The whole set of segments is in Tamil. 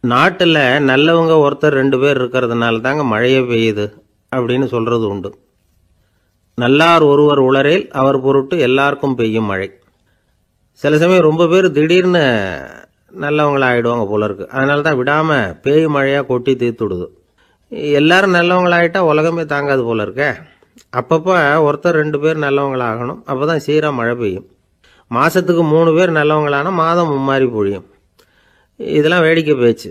நாட்டில் நல்லவங்க ஒருத்தர் 2 பேர் இருக்கிறதுனால தாங்க மழையே பெய்யுது அப்படின்னு சொல்கிறது உண்டு. நல்லார் ஒருவர் உளரேல் அவர் பொருட்டு எல்லாருக்கும் பெய்யும் மழை. சில சமயம் ரொம்ப பேர் திடீர்னு நல்லவங்களாகிடுவாங்க போல இருக்கு. அதனால தான் விடாமல் பேய் மழையாக கொட்டி தீர்த்துடுது. எல்லாரும் நல்லவங்களாகிட்டா உலகமே தாங்காது போல இருக்க. அப்பப்போ ஒருத்தர் 2 பேர் நல்லவங்களாகணும். அப்போ தான் சீராக மழை பெய்யும். மாதத்துக்கு 3 பேர் நல்லவங்களானா மாதம் மும்மாரி பொழியும். இதெல்லாம் வேடிக்கை பேச்சு.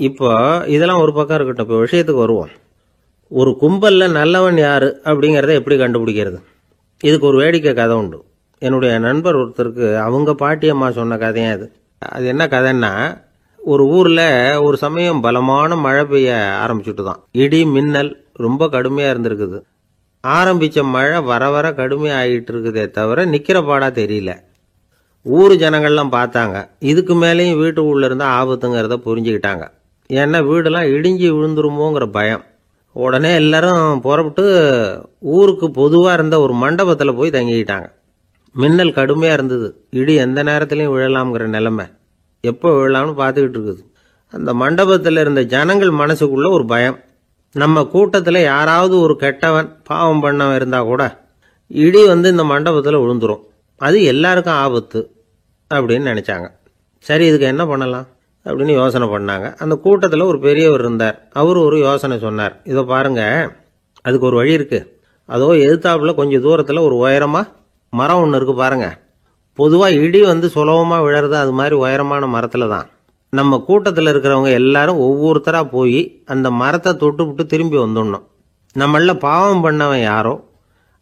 இப்போ இதெல்லாம் ஒரு பக்கம் இருக்கட்டும். இப்போ விஷயத்துக்கு வருவோம். ஒரு கும்பலில் நல்லவன் யார் அப்படிங்கிறத எப்படி கண்டுபிடிக்கிறது? இதுக்கு ஒரு வேடிக்கை கதை உண்டு. என்னுடைய நண்பர் ஒருத்தருக்கு அவங்க பாட்டியம்மா சொன்ன கதையும் அது. அது என்ன கதைன்னா, ஒரு ஊரில் ஒரு சமயம் பலமான மழை பெய்ய ஆரம்பிச்சுட்டு தான். இடி மின்னல் ரொம்ப கடுமையாக இருந்திருக்குது. ஆரம்பித்த மழை வர வர கடுமையாக ஆகிட்டு இருக்குதே தவிர நிற்கிற பாடாக தெரியல. ஊர் ஜனங்கள்லாம் பார்த்தாங்க. இதுக்கு மேலேயும் வீட்டுக்குள்ளே இருந்தால் ஆபத்துங்கிறத புரிஞ்சுக்கிட்டாங்க. ஏன்னா வீடெல்லாம் இடிஞ்சி விழுந்துருமோங்கிற பயம். உடனே எல்லாரும் புறப்பட்டு ஊருக்கு பொதுவாக இருந்த ஒரு மண்டபத்தில் போய் தங்கிக்கிட்டாங்க. மின்னல் கடுமையாக இருந்தது. இடி எந்த நேரத்துலையும் விழலாம்ங்கிற நிலைமை. எப்போ விழலாம்னு பார்த்துக்கிட்டு இருக்குது. அந்த மண்டபத்தில் இருந்த ஜனங்கள் மனசுக்குள்ள ஒரு பயம். நம்ம கூட்டத்தில் யாராவது ஒரு கெட்டவன் பாவம் பண்ணவன் இருந்தால் கூட இடி இந்த மண்டபத்தில் விழுந்துரும். அது எல்லாருக்கும் ஆபத்து அப்படின்னு நினச்சாங்க. சரி, இதுக்கு என்ன பண்ணலாம் அப்படின்னு யோசனை பண்ணாங்க. அந்த கூட்டத்தில் ஒரு பெரியவர் இருந்தார். அவர் ஒரு யோசனை சொன்னார். இதை பாருங்க, அதுக்கு ஒரு வழி இருக்குது. அதோ எதிர்த்தாப்புல கொஞ்சம் தூரத்தில் ஒரு உயரமாக மரம் ஒன்று இருக்குது பாருங்க. பொதுவாக இடி சுலபமாக விழறது அது மாதிரி உயரமான மரத்தில் தான். நம்ம கூட்டத்தில் இருக்கிறவங்க எல்லாரும் ஒவ்வொருத்தராக போய் அந்த மரத்தை தொட்டு விட்டு திரும்பி வந்துடணும். நம்மள பாவம் பண்ணவன் யாரோ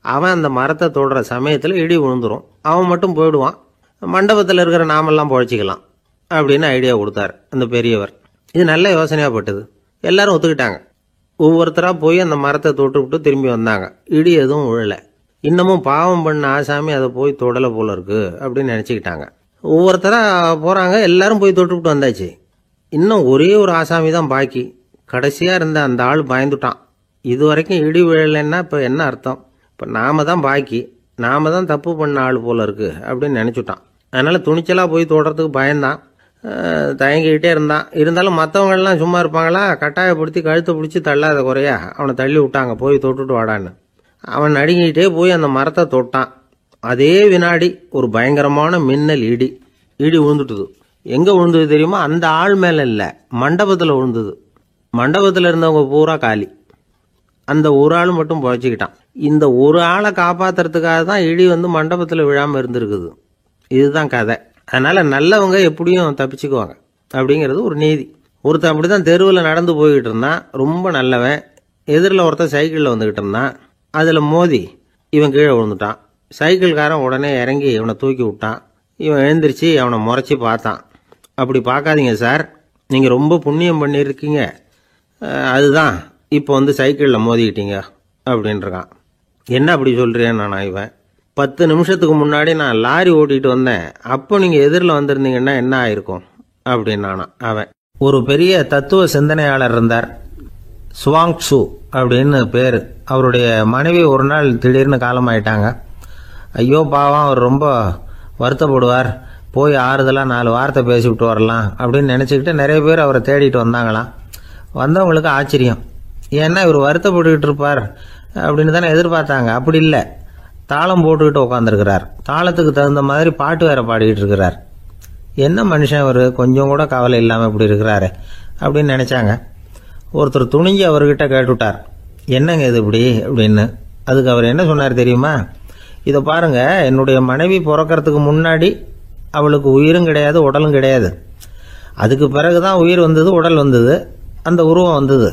அவன் அந்த மரத்தை தொடுற சமயத்தில் இடி விழுந்துடும். அவன் மட்டும் போயிடுவான். மண்டபத்தில் இருக்கிற நாமெல்லாம் பொழைச்சிக்கலாம் அப்படின்னு ஐடியா கொடுத்தார் அந்த பெரியவர். இது நல்ல யோசனையாக பட்டது. எல்லாரும் ஒத்துக்கிட்டாங்க. ஒவ்வொருத்தராக போய் அந்த மரத்தை தொட்டு விட்டு திரும்பி வந்தாங்க. இடி எதுவும் விழலை. இன்னமும் பாவம் பண்ண ஆசாமி அதை போய் தொடலை போல இருக்கு அப்படின்னு நினச்சிக்கிட்டாங்க. ஒவ்வொருத்தராக போகிறாங்க. எல்லாரும் போய் தொட்டு விட்டு வந்தாச்சு. இன்னும் ஒரே ஒரு ஆசாமி தான் பாக்கி. கடைசியாக இருந்த அந்த ஆள் பயந்துட்டான். இது வரைக்கும் இடி விழலைன்னா இப்போ என்ன அர்த்தம்? இப்போ நாம தான் பாக்கி, நாம தான் தப்பு பண்ண ஆள் போல இருக்கு அப்படின்னு நினச்சிட்டான். அதனால் துணிச்சலாக போய் தொடுறதுக்கு பயந்தான். தயங்கிக்கிட்டே இருந்தான். இருந்தாலும் மற்றவங்கள்லாம் சும்மா இருப்பாங்களா? கட்டாயப்படுத்தி கழுத்தை பிடிச்சி தள்ளாத குறையா அவனை தள்ளி விட்டாங்க. போய் தொட்டுட்டு வாடான்னு. அவன் நடுங்கிட்டே போய் அந்த மரத்தை தொட்டான். அதே வினாடி ஒரு பயங்கரமான மின்னல் இடி விழுந்துட்டுது. எங்கே விழுந்தது தெரியுமா? அந்த ஆள் மேலே இல்லை, மண்டபத்தில் விழுந்தது. மண்டபத்தில் இருந்தவங்க பூரா காலி. அந்த ஒரு ஆள் மட்டும் பொழைச்சிக்கிட்டான். இந்த ஒரு ஆளை காப்பாற்றுறதுக்காக தான் இடி மண்டபத்தில் விழாமல் இருந்திருக்குது. இதுதான் கதை. அதனால் நல்லவங்க எப்படியும் தப்பிச்சுக்குவாங்க அப்படிங்கிறது ஒரு நீதி. ஒருத்தன் அப்படி தான் தெருவில் நடந்து போய்கிட்டு இருந்தான். ரொம்ப நல்லவன். எதிரில் ஒருத்தன் சைக்கிளில் வந்துக்கிட்டு இருந்தான். அதில் மோதி இவன் கீழே விழுந்துட்டான். சைக்கிள்காரன் உடனே இறங்கி இவனை தூக்கி விட்டான். இவன் எழுந்திரிச்சு அவனை முறைச்சி பார்த்தான். அப்படி பார்க்காதீங்க சார், நீங்கள் ரொம்ப புண்ணியம் பண்ணியிருக்கீங்க, அதுதான் இப்போ சைக்கிளில் மோதிக்கிட்டீங்க அப்படின்றான். என்ன அப்படி சொல்கிறேன் நான்? இவன் 10 நிமிஷத்துக்கு முன்னாடி நான் லாரி ஓட்டிகிட்டு வந்தேன், அப்போ நீங்கள் எதிரில் வந்திருந்தீங்கன்னா என்ன ஆயிருக்கும் அப்படின்னானா அவன். ஒரு பெரிய தத்துவ சிந்தனையாளர் இருந்தார், சுவாங் சு அப்படின்னு பேர். அவருடைய மனைவி ஒரு நாள் திடீர்னு காலமாயிட்டாங்க. ஐயோ பாவம், அவர் ரொம்ப வருத்தப்படுவார், போய் ஆறுதலாக 4 வார்த்தை பேசிவிட்டு வரலாம் அப்படின்னு நினச்சிக்கிட்டு நிறைய பேர் அவரை தேடிட்டு வந்தாங்களாம். வந்தவங்களுக்கு ஆச்சரியம். ஏன்னா இவர் வருத்தப்பட்டுக்கிட்டு இருப்பார் அப்படின்னு தானே எதிர்பார்த்தாங்க. அப்படி இல்லை, தாளம் போட்டுக்கிட்டு உட்காந்துருக்கிறார். தாளத்துக்கு தகுந்த மாதிரி பாட்டு வேற பாடிக்கிட்டு இருக்கிறார். என்ன மனுஷன் அவர், கொஞ்சம் கூட கவலை இல்லாமல் இப்படி இருக்கிறாரு அப்படின்னு நினச்சாங்க. ஒருத்தர் துணிஞ்சு அவர்கிட்ட கேட்டுவிட்டார், என்னங்க இது இப்படி அப்படின்னு. அதுக்கு அவர் என்ன சொன்னார் தெரியுமா? இதை பாருங்க, என்னுடைய மனைவி பிறக்கிறதுக்கு முன்னாடி அவளுக்கு உயிரும் கிடையாது, உடலும் கிடையாது. அதுக்கு பிறகு தான் உயிர் வந்தது, உடல் வந்தது, அந்த உருவம் வந்தது.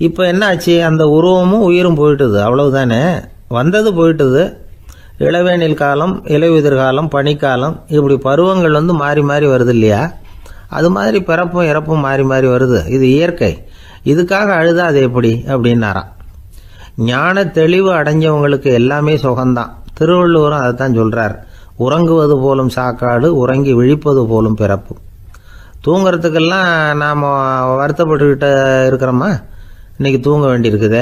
இப்போ என்ன ஆச்சு? அந்த உருவமும் உயிரும் போயிட்டுது, அவ்வளவுதானே. வந்தது போயிட்டுது. இளவேனில் காலம், இலையுதிர் காலம், பனிக்காலம், இப்படி பருவங்கள் மாறி மாறி வருது இல்லையா? அது மாதிரி பிறப்பும் இறப்பும் மாறி மாறி வருது. இது இயற்கை. இதுக்காக அழுதா அது எப்படி அப்படின்னாராம். ஞான தெளிவு அடைஞ்சவங்களுக்கு எல்லாமே சுகம்தான். திருவள்ளுவரும் அதை தான் சொல்றார். உறங்குவது போலும் சாக்காடு, உறங்கி விழிப்பது போலும் பிறப்பு. தூங்குறதுக்கெல்லாம் நாம் வருத்தப்பட்டுக்கிட்ட இருக்கிறோமா? இன்னைக்கு தூங்க வேண்டியிருக்குதே,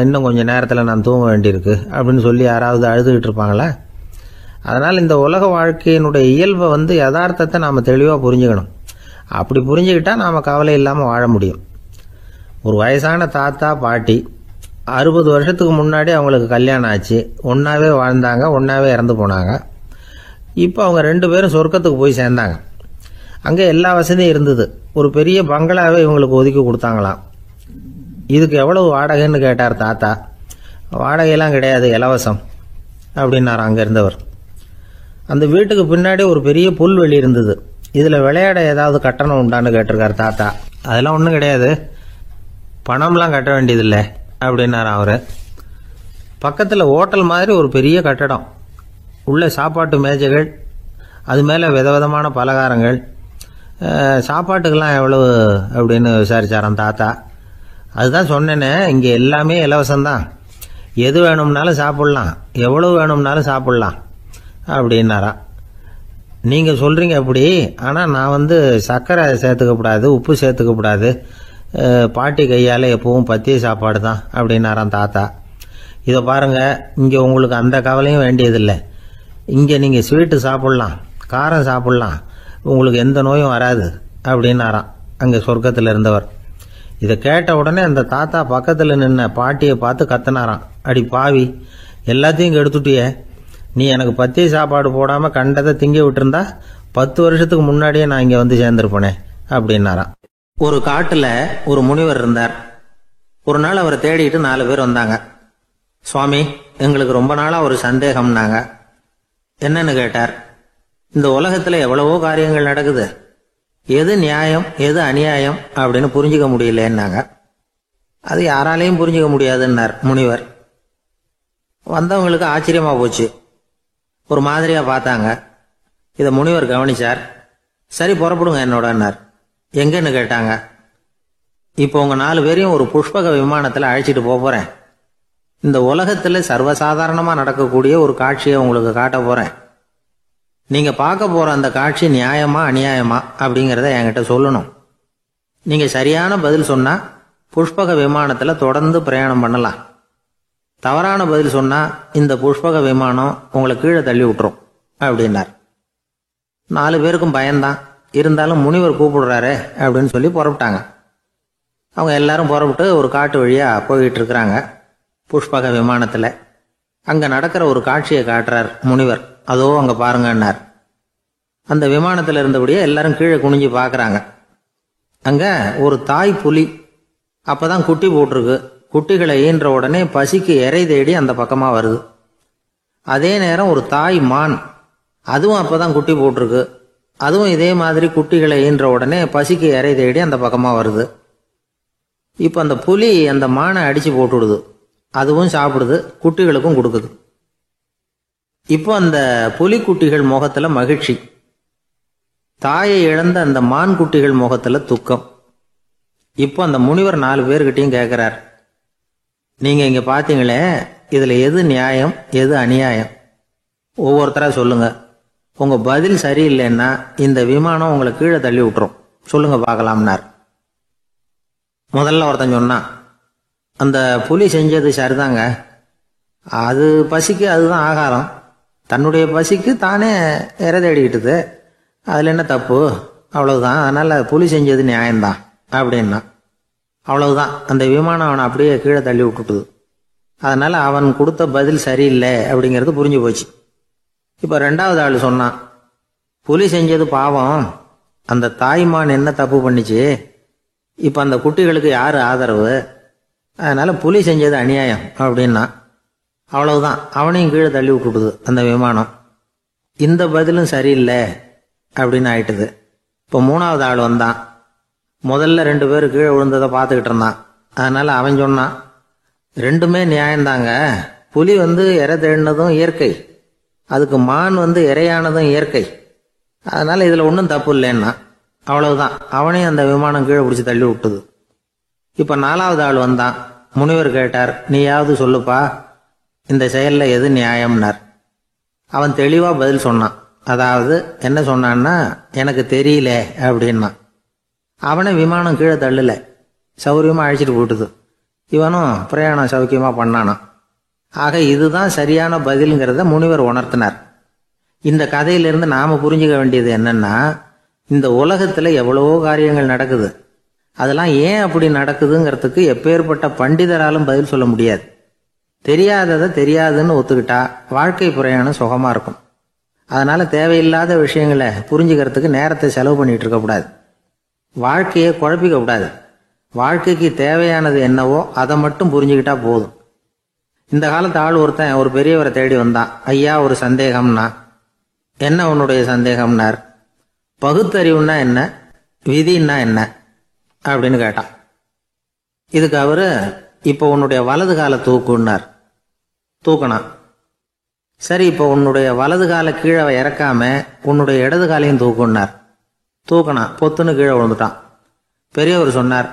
இன்னும் கொஞ்சம் நேரத்தில் நான் தூங்க வேண்டியிருக்கு அப்படின்னு சொல்லி யாராவது அழுதுகிட்டு இருப்பாங்களா? அதனால் இந்த உலக வாழ்க்கையினுடைய இயல்பை யதார்த்தத்தை நாம் தெளிவாக புரிஞ்சுக்கணும். அப்படி புரிஞ்சுக்கிட்டா நாம் கவலை இல்லாமல் வாழ முடியும். ஒரு வயசான தாத்தா பாட்டி 60 வருஷத்துக்கு முன்னாடி அவங்களுக்கு கல்யாணம் ஆச்சு, ஒன்றாவே வாழ்ந்தாங்க, ஒன்றாவே இறந்து போனாங்க. இப்போ அவங்க 2 பேரும் சொர்க்கத்துக்கு போய் சேர்ந்தாங்க. அங்கே எல்லா வசதியும் இருந்தது. ஒரு பெரிய பங்களாவே இவங்களுக்கு ஒதுக்கி கொடுத்தாங்களாம். இதுக்கு எவ்வளவு வாடகைன்னு கேட்டார் தாத்தா. வாடகையெல்லாம் கிடையாது, இலவசம் அப்படின்னார் அங்கே இருந்தவர். அந்த வீட்டுக்கு பின்னாடி ஒரு பெரிய புல்வெளி இருந்தது. இதில் விளையாட ஏதாவது கட்டணம் உண்டான்னு கேட்டிருக்கார் தாத்தா. அதெல்லாம் ஒன்றும் கிடையாது, பணம்லாம் கட்ட வேண்டியதில்லை அப்படின்னார் அவர். பக்கத்தில் ஹோட்டல் மாதிரி ஒரு பெரிய கட்டடம், உள்ள சாப்பாட்டு மேஜைகள், அது மேலே விதவிதமான பலகாரங்கள். சாப்பாட்டுக்கெல்லாம் எவ்வளவு அப்படின்னு விசாரிச்சாராம் தாத்தா. அதுதான் சொன்னேனே, இங்கே எல்லாமே இலவசம்தான், எது வேணும்னாலும் சாப்பிட்லாம், எவ்வளவு வேணும்னாலும் சாப்பிட்லாம் அப்படின்னாரா. நீங்கள் சொல்கிறீங்க அப்படி, ஆனால் நான் சர்க்கரை சேர்த்துக்கக்கூடாது, உப்பு சேர்த்துக்கக்கூடாது, பாட்டி கையால் எப்பவும் பத்திய சாப்பாடு தான் அப்படின்னாராம் தாத்தா. இதை பாருங்கள், இங்கே உங்களுக்கு அந்த கவலையும் வேண்டியதில்லை. இங்கே நீங்கள் ஸ்வீட்டு சாப்பிட்லாம், காரம் சாப்பிட்லாம், உங்களுக்கு எந்த நோயும் வராது அப்படின்னாராம் அங்கே சொர்க்கத்தில் இருந்தவர். இதை கேட்ட உடனே அந்த தாத்தா பக்கத்தில் நின்ன பாட்டியை பார்த்து கத்தினாராம். அடி பாவி, எல்லாத்தையும் கெடுத்துட்டியே, நீ எனக்கு பத்திய சாப்பாடு போடாமல் கண்டதை திங்க விட்டுருந்தா 10 வருஷத்துக்கு முன்னாடியே நான் இங்கே சேர்ந்துருப்பேனே அப்படின்னாராம். ஒரு காட்டில் ஒரு முனிவர் இருந்தார். ஒரு நாள் அவரை தேடிட்டு 4 பேர் வந்தாங்க. சுவாமி, எங்களுக்கு ரொம்ப நாளாக ஒரு சந்தேகம்னாங்க. என்னன்னு கேட்டார். இந்த உலகத்தில் எவ்வளவோ காரியங்கள் நடக்குது, எது நியாயம் எது அநியாயம் அப்படின்னு புரிஞ்சுக்க முடியலன்னாங்க. அது யாராலையும் புரிஞ்சுக்க முடியாதுன்னார் முனிவர். வந்தவங்களுக்கு ஆச்சரியமா போச்சு, ஒரு மாதிரியா பார்த்தாங்க. இதை முனிவர் கவனிச்சார். சரி புறப்படுங்க என்னோடன்னார். எங்கன்னு கேட்டாங்க. இப்போ உங்க 4 பேரையும் ஒரு புஷ்பக விமானத்தில் அழைச்சிட்டு போறேன். இந்த உலகத்தில் சர்வசாதாரணமா நடக்கக்கூடிய ஒரு காட்சியை உங்களுக்கு காட்ட போறேன். நீங்க பார்க்க போற அந்த காட்சி நியாயமா அநியாயமா அப்படிங்கிறத என்கிட்ட சொல்லணும். நீங்க சரியான பதில் சொன்னா புஷ்பக விமானத்துல தொடர்ந்து பிரயாணம் பண்ணலாம். தவறான பதில் சொன்னா இந்த புஷ்பக விமானம் உங்களை கீழே தள்ளி விட்டுரும் அப்படின்னார். 4 பேருக்கும் பயம்தான், இருந்தாலும் முனிவர் கூப்பிடுறாரு அப்படின்னு சொல்லி புறப்பட்டாங்க. அவங்க எல்லாரும் புறப்பட்டு ஒரு காட்டு வழியா போயிட்டு இருக்கிறாங்க புஷ்பக விமானத்துல. அங்க நடக்கிற ஒரு காட்சியை காட்டுறார் முனிவர். அதோ அங்க பாருங்கன்னார். அந்த விமானத்தில் இருந்தபடியே எல்லாரும் கீழே குனிஞ்சு பார்க்கறாங்க. அங்க ஒரு தாய் புலி அப்பதான் குட்டி போட்டிருக்கு. குட்டிகளை ஈன்ற உடனே பசிக்கு இறை தேடி அந்த பக்கமா வருது. அதே நேரம் ஒரு தாய் மான், அதுவும் அப்பதான் குட்டி போட்டிருக்கு. அதுவும் இதே மாதிரி குட்டிகளை ஈன்ற உடனே பசிக்கு இறை தேடி அந்த பக்கமா வருது. இப்ப அந்த புலி அந்த மானை அடிச்சு போட்டுடுது, அதுவும் சாப்பிடுது, குட்டிகளுக்கும் கொடுக்குது. இப்போ அந்த புலிக்குட்டிகள் முகத்துல மகிழ்ச்சி, தாயை இழந்த அந்த மான் குட்டிகள் முகத்துல துக்கம். இப்போ அந்த முனிவர் 4 பேர்கிட்டையும் கேட்கிறார், நீங்க இங்க பாத்தீங்களே, இதுல எது நியாயம் எது அநியாயம்? ஒவ்வொருத்தரா சொல்லுங்க. உங்க பதில் சரியில்லைன்னா இந்த விமானம் உங்களை கீழே தள்ளி விட்டுரும், சொல்லுங்க பார்க்கலாம்னார். முதல்ல ஒருத்தன் சொன்னான், அந்த புலி செஞ்சது சரிதாங்க, அது பசிக்கு அதுதான் ஆகாரம், தன்னுடைய பசிக்கு தானே இறை தேடிக்கிட்டுது, அதில் என்ன தப்பு, அவ்வளவுதான், அதனால புலி செஞ்சது நியாயம்தான் அப்படின்னா. அவ்வளவுதான், அந்த விமானம் அவனை அப்படியே கீழே தள்ளி விட்டுட்டுது. அதனால அவன் கொடுத்த பதில் சரியில்லை அப்படிங்கிறது புரிஞ்சு போச்சு. இப்போ 2வது ஆள் சொன்னான், புலி செஞ்சது பாவம், அந்த தாய்மான் என்ன தப்பு பண்ணிச்சு, இப்போ அந்த குட்டிகளுக்கு யார் ஆதரவு, அதனால புலி செஞ்சது அநியாயம் அப்படின்னா. அவ்வளவுதான், அவனையும் கீழே தள்ளி விட்டுடுது அந்த விமானம். இந்த பதிலும் சரியில்லை அப்படின்னு ஆயிட்டுது. இப்போ 3வது ஆள் வந்தான். முதல்ல 2 பேர் கீழே விழுந்ததை பார்த்துக்கிட்டு இருந்தான். அதனால அவன் சொன்னான், ரெண்டுமே நியாயம்தாங்க, புலி இறை தேடினதும் இயற்கை, அதுக்கு மான் இறையானதும் இயற்கை, அதனால இதுல ஒன்றும் தப்பு இல்லைன்னா. அவ்வளவுதான், அவனையும் அந்த விமானம் கீழே பிடிச்சி தள்ளி விட்டுது. இப்ப 4வது ஆள் வந்தான். முனிவர் கேட்டார், நீயாவது சொல்லுப்பா, இந்த செயல்ல எது நியாயம்னார். அவன் தெளிவா பதில் சொன்னான். அதாவது என்ன சொன்னான்னா, எனக்கு தெரியல அப்படின்னா. அவனை விமானம் கீழே தள்ளல, சௌரியமா அழைச்சிட்டு போட்டுது. இவனும் பிரயாணம் சௌக்கியமா பண்ணானா. ஆக இதுதான் சரியான பதிலுங்கிறத முனிவர் உணர்த்தினார். இந்த கதையிலிருந்து நாம புரிஞ்சுக்க வேண்டியது என்னன்னா, இந்த உலகத்துல எவ்வளவோ காரியங்கள் நடக்குது. அதெல்லாம் ஏன் அப்படி நடக்குதுங்கிறதுக்கு எப்பேற்பட்ட பண்டிதராலும் பதில் சொல்ல முடியாது. தெரியாததை தெரியாதுன்னு ஒத்துக்கிட்டா வாழ்க்கை பிரயாணம் சுகமா இருக்கும். அதனால தேவையில்லாத விஷயங்களை புரிஞ்சுக்கிறதுக்கு நேரத்தை செலவு பண்ணிட்டு இருக்கக்கூடாது. வாழ்க்கையை குழப்பிக்க கூடாது. வாழ்க்கைக்கு தேவையானது என்னவோ அதை மட்டும் புரிஞ்சுக்கிட்டா போதும். இந்த காலத்து ஆள் ஒருத்தன் ஒரு பெரியவரை தேடி வந்தான். ஐயா, ஒரு சந்தேகம்னா. என்ன உன்னுடைய சந்தேகம்னார். பகுத்தறிவுன்னா என்ன, விதின்னா என்ன அப்படின்னு கேட்டான். இதுக்கு அவரு, இப்போ உன்னுடைய வலது காலை தூக்குன்னார். தூக்கினான். சரி, இப்போ உன்னுடைய வலது காலை கீழே இறக்காம உன்னுடைய இடது காலையும் தூக்குன்னார். தூக்கினான். பொத்துன்னு கீழே விழுந்துட்டான். பெரியவர் சொன்னார்,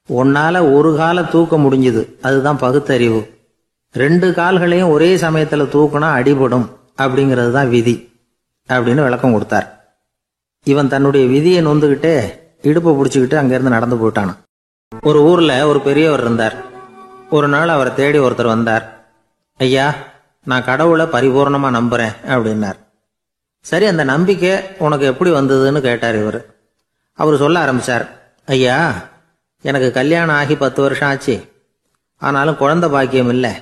உன்னால ஒரு காலை தூக்க முடிஞ்சுது, அதுதான் பகுத்தறிவு. 2 கால்களையும் ஒரே சமயத்துல தூக்குனா அடிபடும், அப்படிங்கிறது தான் விதி அப்படின்னு விளக்கம் கொடுத்தார். இவன் தன்னுடைய விதியை நொந்துகிட்டே இடுப்பை பிடிச்சிக்கிட்டு அங்கிருந்து நடந்து போயிட்டான். ஒரு ஊர்ல ஒரு பெரியவர் இருந்தார். ஒரு நாள் அவரை தேடி ஒருத்தர் வந்தார். ஐயா, நான் கடவுளை பரிபூர்ணமா நம்புறேன் அப்படின்னார். சரி, அந்த நம்பிக்கை உனக்கு எப்படி வந்ததுன்னு கேட்டார் இவர். அவர் சொல்ல ஆரம்பிச்சார். ஐயா, எனக்கு கல்யாணம் ஆகி 10 வருஷம் ஆச்சு. ஆனாலும் குழந்தை பாக்கியம் இல்லை.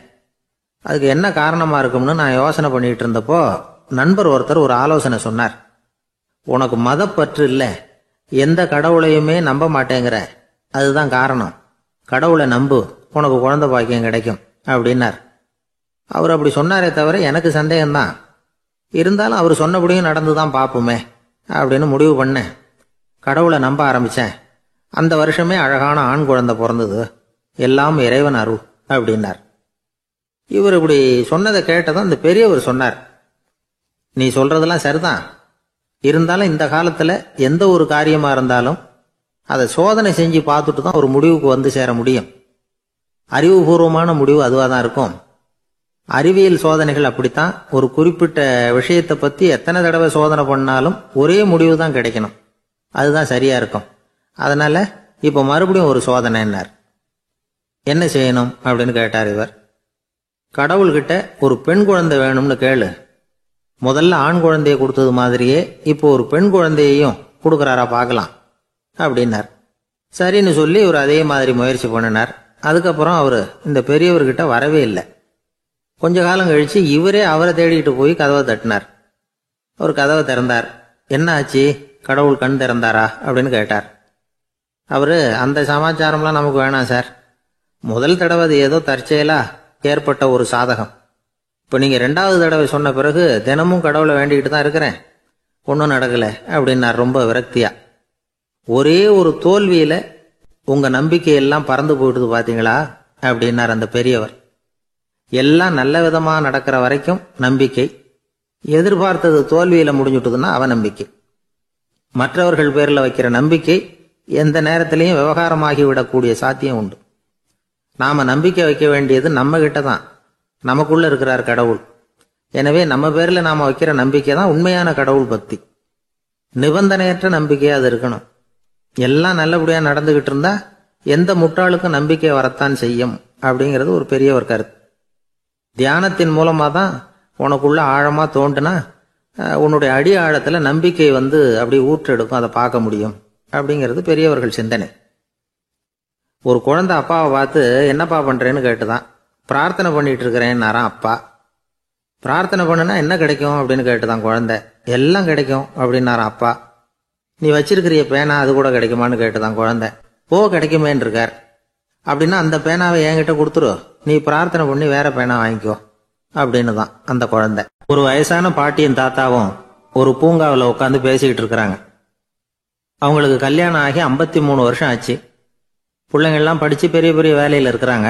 அதுக்கு என்ன காரணமா இருக்கும்னு நான் யோசனை பண்ணிட்டு இருந்தப்போ நண்பர் ஒருத்தர் ஒரு ஆலோசனை சொன்னார். உனக்கு மதப்பற்று இல்லை, எந்த கடவுளையுமே நம்ப மாட்டேங்கிற, அதுதான் காரணம். கடவுளை நம்பு, உனக்கு குழந்தை பாக்கியம் கிடைக்கும் அப்படின்னார். அவர் அப்படி சொன்னாரே தவிர எனக்கு சந்தேகம்தான். இருந்தாலும் அவர் சொன்னபடியும் நடந்துதான் பார்ப்போமே அப்படின்னு முடிவு பண்ணேன். கடவுளை நம்ப ஆரம்பிச்சேன். அந்த வருஷமே அழகான ஆண் குழந்தை பிறந்தது. எல்லாம் இறைவன் அருள் அப்படின்னார். இவர் இப்படி சொன்னதை கேட்டதும் அந்த பெரியவர் சொன்னார், நீ சொல்றதெல்லாம் சரிதான். இருந்தாலும் இந்த காலத்துல எந்த ஒரு காரியமா இருந்தாலும் அதை சோதனை செஞ்சு பார்த்துட்டு தான் ஒரு முடிவுக்கு வந்து சேர முடியும். அறிவுபூர்வமான முடிவு அதுவாக தான் இருக்கும். அறிவியல் சோதனைகள் அப்படித்தான். ஒரு குறிப்பிட்ட விஷயத்தை பத்தி எத்தனை தடவை சோதனை பண்ணாலும் ஒரே முடிவு தான் கிடைக்கணும். அதுதான் சரியா இருக்கும். அதனால இப்ப மறுபடியும் ஒரு சோதனை என்னார். என்ன செய்யணும் அப்படின்னு கேட்டார் இவர். கடவுள்கிட்ட ஒரு பெண் குழந்தை வேணும்னு கேளு. முதல்ல ஆண் குழந்தைய கொடுத்தது மாதிரியே இப்போ ஒரு பெண் குழந்தையையும் கொடுக்கறாரா பார்க்கலாம் அப்படின்னார். சரின்னு சொல்லி இவர் அதே மாதிரி முயற்சி பண்ணினார். அதுக்கப்புறம் அவர் இந்த பெரியவர்கிட்ட வரவே இல்லை. கொஞ்ச காலம் கழிச்சு இவரே அவரை தேடிட்டு போய் கதவை தட்டினார். அவர் கதவை திறந்தார். என்ன ஆச்சு, கடவுள் கண் திறந்தாரா அப்படின்னு கேட்டார். அவரு, அந்த சமாச்சாரம்லாம் நமக்கு வேணாம் சார். முதல் தடவை அது ஏதோ தற்செயலா ஏற்பட்ட ஒரு சாதகம். இப்போ நீங்க 2வது தடவை சொன்ன பிறகு தினமும் கடவுளை வேண்டிக்கிட்டு தான் இருக்கிறேன், ஒன்றும் நடக்கல அப்படின்னார் ரொம்ப விரக்தியா. ஒரே ஒரு தோல்வியில உங்க நம்பிக்கையெல்லாம் பறந்து போயிடுது பாத்தீங்களா அப்படின்னார் அந்த பெரியவர். எல்லாம் நல்ல விதமா நடக்கிற வரைக்கும் நம்பிக்கை, எதிர்பார்த்தது தோல்வியில முடிஞ்சுட்டுதுன்னா அவநம்பிக்கை. மற்றவர்கள் பேர்ல வைக்கிற நம்பிக்கை எந்த நேரத்திலையும் விவகாரமாகி விடக்கூடிய சாத்தியம் உண்டு. நாம நம்பிக்கை வைக்க வேண்டியது நம்ம கிட்ட தான். நமக்குள்ள இருக்கிறார் கடவுள். எனவே நம்ம பேர்ல நாம வைக்கிற நம்பிக்கை தான் உண்மையான கடவுள் பக்தி. நிபந்தனையற்ற நம்பிக்கையா அது இருக்கணும். எல்லாம் நல்லபடியா நடந்துகிட்டு இருந்தா எந்த முட்டாளுக்கும் நம்பிக்கை வரத்தான் செய்யும் அப்படிங்கிறது ஒரு பெரியவர் கருத்து. தியானத்தின் மூலமா தான் உனக்குள்ள ஆழமா தோண்டுனா உன்னுடைய அடி ஆழத்துல நம்பிக்கை வந்து அப்படி ஊற்றெடுக்கும், அதை பார்க்க முடியும் அப்படிங்கிறது பெரியவர்கள் சிந்தனை. ஒரு குழந்தை அப்பாவை பார்த்து என்னப்பா பண்றேன்னு கேட்டுதான். பிரார்த்தனை பண்ணிட்டு இருக்கிறேன்னாராம் அப்பா. பிரார்த்தனை பண்ணுனா என்ன கிடைக்கும் அப்படின்னு கேட்டுதான் குழந்தை. எல்லாம் கிடைக்கும் அப்படின்னாராம் அப்பா. நீ வச்சிருக்கிறிய பேனா அது கூட கிடைக்குமான்னு கேட்டுதான் குழந்தை. கிடைக்குமேன்னு இருக்கார். அப்படின்னா அந்த பேனாவை என்கிட்ட கொடுத்துரு, நீ பிரார்த்தனை பண்ணி வேற பேனா வாங்கிக்கோ அப்படின்னு தான் அந்த குழந்தை. ஒரு வயசான பாட்டியும் தாத்தாவும் ஒரு பூங்காவில் உட்காந்து பேசிக்கிட்டு இருக்கிறாங்க. அவங்களுக்கு கல்யாணம் ஆகி 53 வருஷம் ஆச்சு. பிள்ளைங்கள்லாம் படிச்சு பெரிய பெரிய வேலையில் இருக்கிறாங்க.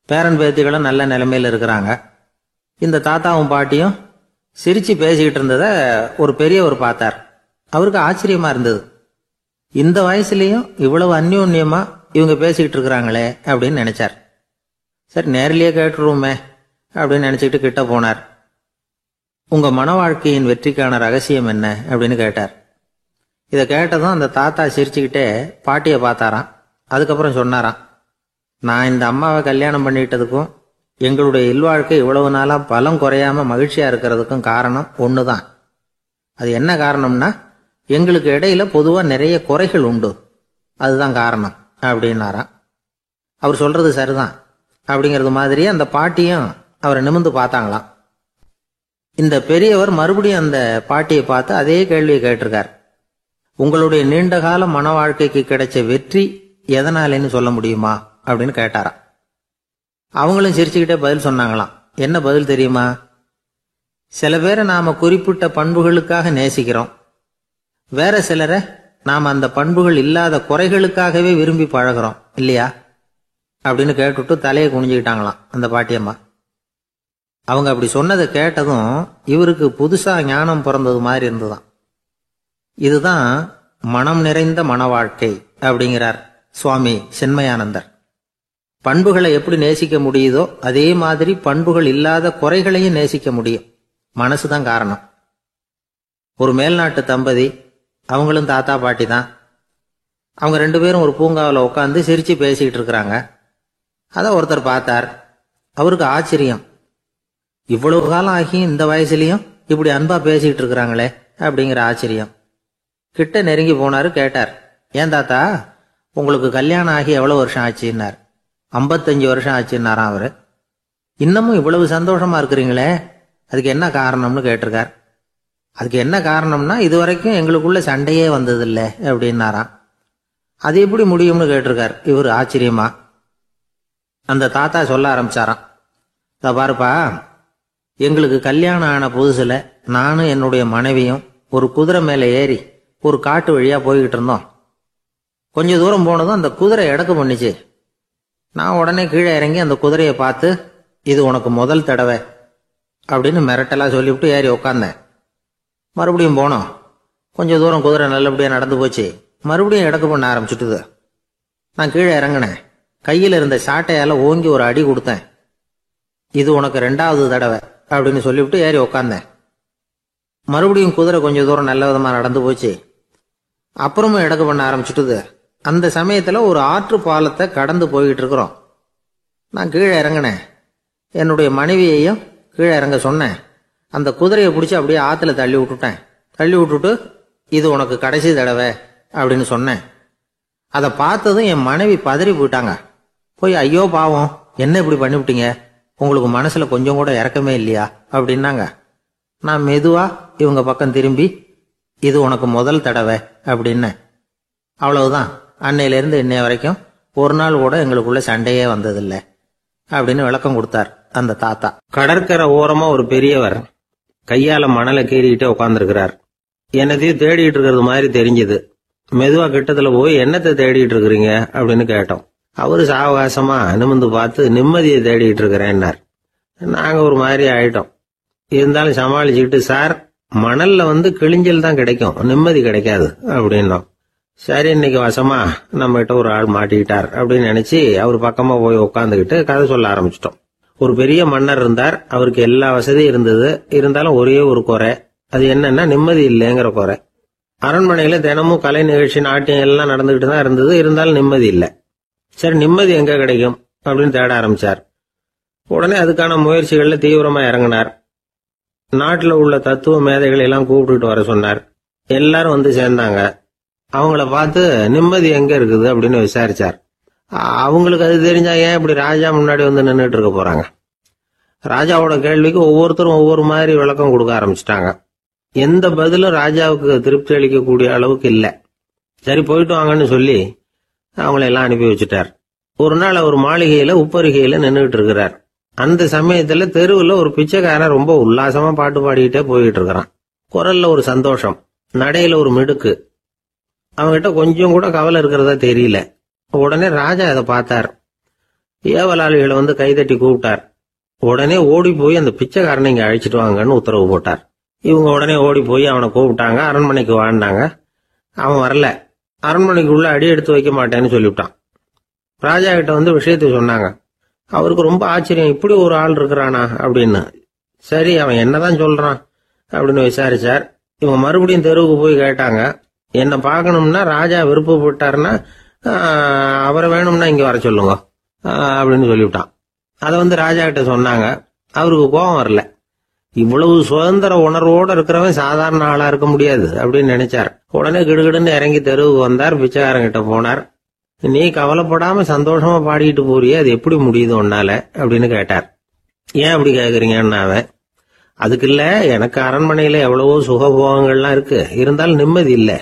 பேரன் பேத்திகளும் நல்ல நிலைமையில இருக்கிறாங்க. இந்த தாத்தாவும் பாட்டியும் சிரிச்சு பேசிக்கிட்டு இருந்ததை ஒரு பெரியவர் பார்த்தார். அவருக்கு ஆச்சரியமா இருந்தது. இந்த வயசுலயும் இவ்வளவு அந்யோன்யமா இவங்க பேசிக்கிட்டு இருக்கிறாங்களே அப்படின்னு நினைச்சார். சரி, நேரிலேயே கேட்டுருவோமே அப்படின்னு நினைச்சுக்கிட்டு கிட்ட போனார். உங்க மன வாழ்க்கையின் வெற்றிக்கான ரகசியம் என்ன அப்படின்னு கேட்டார். இதை கேட்டதும் அந்த தாத்தா சிரிச்சுக்கிட்டே பாட்டியை பார்த்தாராம். அதுக்கப்புறம் சொன்னாராம், நான் இந்த அம்மாவை கல்யாணம் பண்ணிட்டதுக்கும் எங்களுடைய இல்வாழ்க்கை இவ்வளவு நாளா பலம் குறையாம மகிழ்ச்சியா இருக்கிறதுக்கும் காரணம் ஒண்ணுதான். அது என்ன காரணம்னா, எங்களுக்கு இடையில பொதுவா நிறைய குறைகள் உண்டு, அதுதான் காரணம் அப்படின்னாராம். அவர் சொல்றது சரிதான் அப்படிங்கிறது மாதிரியே அந்த பாட்டியும் அவரை நிமிர்ந்து பார்த்தாங்களாம். இந்த பெரியவர் மறுபடியும் அந்த பாட்டியை பார்த்து அதே கேள்வியை கேட்டிருக்கார். உங்களுடைய நீண்டகால மன வாழ்க்கைக்கு கிடைச்ச வெற்றி எதனாலேன்னு சொல்ல முடியுமா அப்படின்னு கேட்டாராம். அவங்களும் சிரிச்சுக்கிட்டே பதில் சொன்னாங்களாம். என்ன பதில் தெரியுமா? சில பேரை நாம குறிப்பிட்ட பண்புகளுக்காக நேசிக்கிறோம், வேற சிலரை நாம அந்த பண்புகள் இல்லாத குறைகளுக்காகவே விரும்பி பழகிறோம் இல்லையா அப்படின்னு கேட்டுட்டு தலையை குனிஞ்சுக்கிட்டாங்களாம் அந்த பாட்டியம்மா. அவங்க அப்படி சொன்னதை கேட்டதும் இவருக்கு புதுசா ஞானம் பிறந்தது மாதிரி இருந்துதான். இதுதான் மனம் நிறைந்த மன வாழ்க்கை அப்படிங்கிறார் சுவாமி சின்மயானந்தர். பண்புகளை எப்படி நேசிக்க முடியுதோ அதே மாதிரி பண்புகள் இல்லாத குறைகளையும் நேசிக்க முடியும். மனசுதான் காரணம். ஒரு மேல்நாட்டு தம்பதி, அவங்களும் தாத்தா பாட்டி தான். அவங்க 2 பேரும் ஒரு பூங்காவில் உட்காந்து சிரிச்சு பேசிக்கிட்டு இருக்கிறாங்க. அதை ஒருத்தர் பார்த்தார். அவருக்கு ஆச்சரியம், இவ்வளவு காலம் ஆகி இந்த வயசுலயும் இப்படி அன்பா பேசிக்கிட்டு இருக்கிறாங்களே அப்படிங்கிற ஆச்சரியம். கிட்ட நெருங்கி போனாரு. கேட்டார், ஏன் தாத்தா உங்களுக்கு கல்யாணம் ஆகி எவ்வளவு வருஷம் ஆச்சுன்னார். 55 வருஷம் ஆச்சுன்னாராம் அவரு. இன்னமும் இவ்வளவு சந்தோஷமா இருக்கிறீங்களே, அதுக்கு என்ன காரணம்னு கேட்டிருக்கார். அதுக்கு என்ன காரணம்னா, இதுவரைக்கும் எங்களுக்குள்ள சண்டையே வந்ததில்லை அப்படின்னாராம். அது எப்படி முடியும்னு கேட்டிருக்கார் இவர் ஆச்சரியமா. அந்த தாத்தா சொல்ல ஆரம்பிச்சாராம், இத பாருப்பா, எங்களுக்கு கல்யாணம் ஆன புதுசுல நானும் என்னுடைய மனைவியும் ஒரு குதிரை மேல ஏறி ஒரு காட்டு வழியா போய்கிட்டு இருந்தோம். கொஞ்ச தூரம் போனதும் அந்த குதிரை எடக்கு பண்ணிச்சு. நான் உடனே கீழே இறங்கி அந்த குதிரையை பார்த்து, இது உனக்கு முதல் தடவை அப்படின்னு மிரட்டலா சொல்லிவிட்டு ஏறி உட்காந்தேன். மறுபடியும் போனோம். கொஞ்ச தூரம் குதிரை நல்லபடியா நடந்து போச்சு. மறுபடியும் எடக்கு பண்ண ஆரம்பிச்சுட்டுது. நான் கீழே இறங்கினேன். கையில் இருந்த சாட்டையால ஓங்கி ஒரு அடி கொடுத்தேன். இது உனக்கு 2வது தடவை அப்படின்னு சொல்லிவிட்டு ஏறி உக்காந்தேன். மறுபடியும் குதிரை கொஞ்ச தூரம் நல்ல விதமா நடந்து போச்சு. அப்புறமும் எடக்கு பண்ண ஆரம்பிச்சுட்டுது. அந்த சமயத்துல ஒரு ஆற்று பாலத்தை கடந்து போய்கிட்டு இருக்கிறோம். நான் கீழே இறங்கினேன். என்னுடைய மனைவியையும் கீழே இறங்க சொன்னேன். அந்த குதிரையை பிடிச்சி அப்படியே ஆத்துல தள்ளி விட்டுட்டேன். தள்ளி விட்டுட்டு, இது உனக்கு கடைசி தடவை அப்படின்னு சொன்னேன். அதை பார்த்ததும் என் மனைவி பதறி போயிட்டாங்க. போய், ஐயோ பாவம், என்ன இப்படி பண்ணிவிட்டீங்க, உங்களுக்கு மனசுல கொஞ்சம் கூட இறக்கமே இல்லையா அப்படின்னாங்க. நான் மெதுவா இவங்க பக்கம் திரும்பி, இது உனக்கு முதல் தடவை அப்படின்னு. அவ்வளவுதான், அன்னையிலிருந்து இன்னைய வரைக்கும் ஒரு நாள் கூட எங்களுக்குள்ள சண்டையே வந்ததில்லை அப்படின்னு விளக்கம் கொடுத்தார் அந்த தாத்தா. கடற்கரை ஓரமா ஒரு பெரியவர் கையால மணலை கீறிக்கிட்டே உட்காந்துருக்கிறார். என்னத்தையும் தேடிட்டு இருக்கிறது மாதிரி தெரிஞ்சது. மெதுவா கிட்டத்துல போய், என்னத்தை தேடிட்டு இருக்கிறீங்க அப்படின்னு கேட்டோம். அவரு சாவகாசமா நிமிர்ந்து பார்த்து, நிம்மதியை தேடிட்டு இருக்கிறேன்னார். நாங்க ஒரு மாதிரி ஆயிட்டோம். இருந்தாலும் சமாளிச்சுக்கிட்டு, சார் மணல்ல கிழிஞ்சல் தான் கிடைக்கும், நிம்மதி கிடைக்காது அப்படின்னோம். சரி, இன்னைக்கு வசமா நம்ம கிட்ட ஒரு ஆள் மாட்டிக்கிட்டார் அப்படின்னு நினைச்சு அவர் பக்கமா போய் உட்காந்துக்கிட்டு கதை சொல்ல ஆரம்பிச்சிட்டோம். ஒரு பெரிய மன்னர் இருந்தார். அவருக்கு எல்லா வசதியும் இருந்தது. இருந்தாலும் ஒரே ஒரு குறை. அது என்னன்னா, நிம்மதி இல்லைங்கிற குறை. அரண்மனையில தினமும் கலை நிகழ்ச்சி, நாட்டியம் எல்லாம் நடந்துகிட்டு தான் இருந்தது. இருந்தாலும் நிம்மதி இல்லை. சரி, நிம்மதி எங்க கிடைக்கும் அப்படின்னு தேட ஆரம்பிச்சார். உடனே அதுக்கான முயற்சிகள்ல தீவிரமா இறங்கினார். நாட்டுல உள்ள தத்துவ மேதைகளை எல்லாம் கூப்பிட்டுட்டு வர சொன்னார். எல்லாரும் சேர்ந்தாங்க. அவங்கள பார்த்து, நிம்மதி எங்க இருக்குது அப்படின்னு விசாரிச்சார். அவங்களுக்கு அது தெரிஞ்சா ஏன் இப்படி ராஜா முன்னாடி நின்றுட்டு இருக்க போறாங்க? ராஜாவோட கேள்விக்கு ஒவ்வொருத்தரும் ஒவ்வொரு மாதிரி விளக்கம் கொடுக்க ஆரம்பிச்சிட்டாங்க. எந்த பதிலும் ராஜாவுக்கு திருப்தி அளிக்கக்கூடிய அளவுக்கு இல்ல. சரி, போயிட்டு வாங்கன்னு சொல்லி அவங்கள எல்லாம் அனுப்பி வச்சுட்டார். ஒரு நாள் அவர் மாளிகையில உப்பருகையில நின்றுட்டு இருக்கிறார். அந்த சமயத்துல தெருவுல ஒரு பிச்சைக்காரன் ரொம்ப உல்லாசமா பாட்டு பாடிக்கிட்டே போயிட்டு இருக்கிறான். குரல்ல ஒரு சந்தோஷம், நடையில ஒரு மிடுக்கு. அவன்கிட்ட கொஞ்சம் கூட கவலை இருக்கிறதா தெரியல. உடனே ராஜா அதை பார்த்தார். ஏவலாளிகளை கைதட்டி கூப்பிட்டார். உடனே ஓடி போய் அந்த பிச்சைக்காரனை இங்க அழைச்சிட்டு வாங்கன்னு உத்தரவு போட்டார். இவங்க உடனே ஓடி போய் அவனை கூப்பிட்டாங்க. அரண்மனைக்கு வாழ்ந்தாங்க. அவன் வரல. அரண்மனைக்குள்ள அடி எடுத்து வைக்க மாட்டேன்னு சொல்லிவிட்டான். ராஜா கிட்ட விஷயத்த சொன்னாங்க. அவருக்கு ரொம்ப ஆச்சரியம், இப்படி ஒரு ஆள் இருக்கிறானா அப்படின்னு. சரி, அவன் என்னதான் சொல்றான் அப்படின்னு விசாரிச்சார். இவங்க மறுபடியும் தெருவுக்கு போய் கேட்டாங்க. என்ன பார்க்கணும்னா, ராஜா விருப்பப்பட்டாருன்னா அவரை வேணும்னா இங்க வர சொல்லுங்க அப்படின்னு சொல்லிவிட்டான். அதை ராஜா கிட்ட சொன்னாங்க. அவருக்கு கோபம் வரல. இவ்வளவு சுதந்திர உணர்வோடு இருக்கிறவன் சாதாரண ஆளா இருக்க முடியாது அப்படின்னு நினைச்சார். உடனே கிடுகிடுன்னு இறங்கி தெருவுக்கு வந்தார். பிச்சைக்காரங்கிட்ட போனார். நீ கவலைப்படாம சந்தோஷமா பாடிட்டு போறியே, அது எப்படி முடியுது உன்னால அப்படின்னு கேட்டார். ஏன் அப்படி கேக்குறீங்கன்னு அவன், அதுக்கு இல்ல, எனக்கு அரண்மனையில எவ்வளவோ சுகபோகங்கள்லாம் இருக்கு, இருந்தாலும் நிம்மதி இல்ல,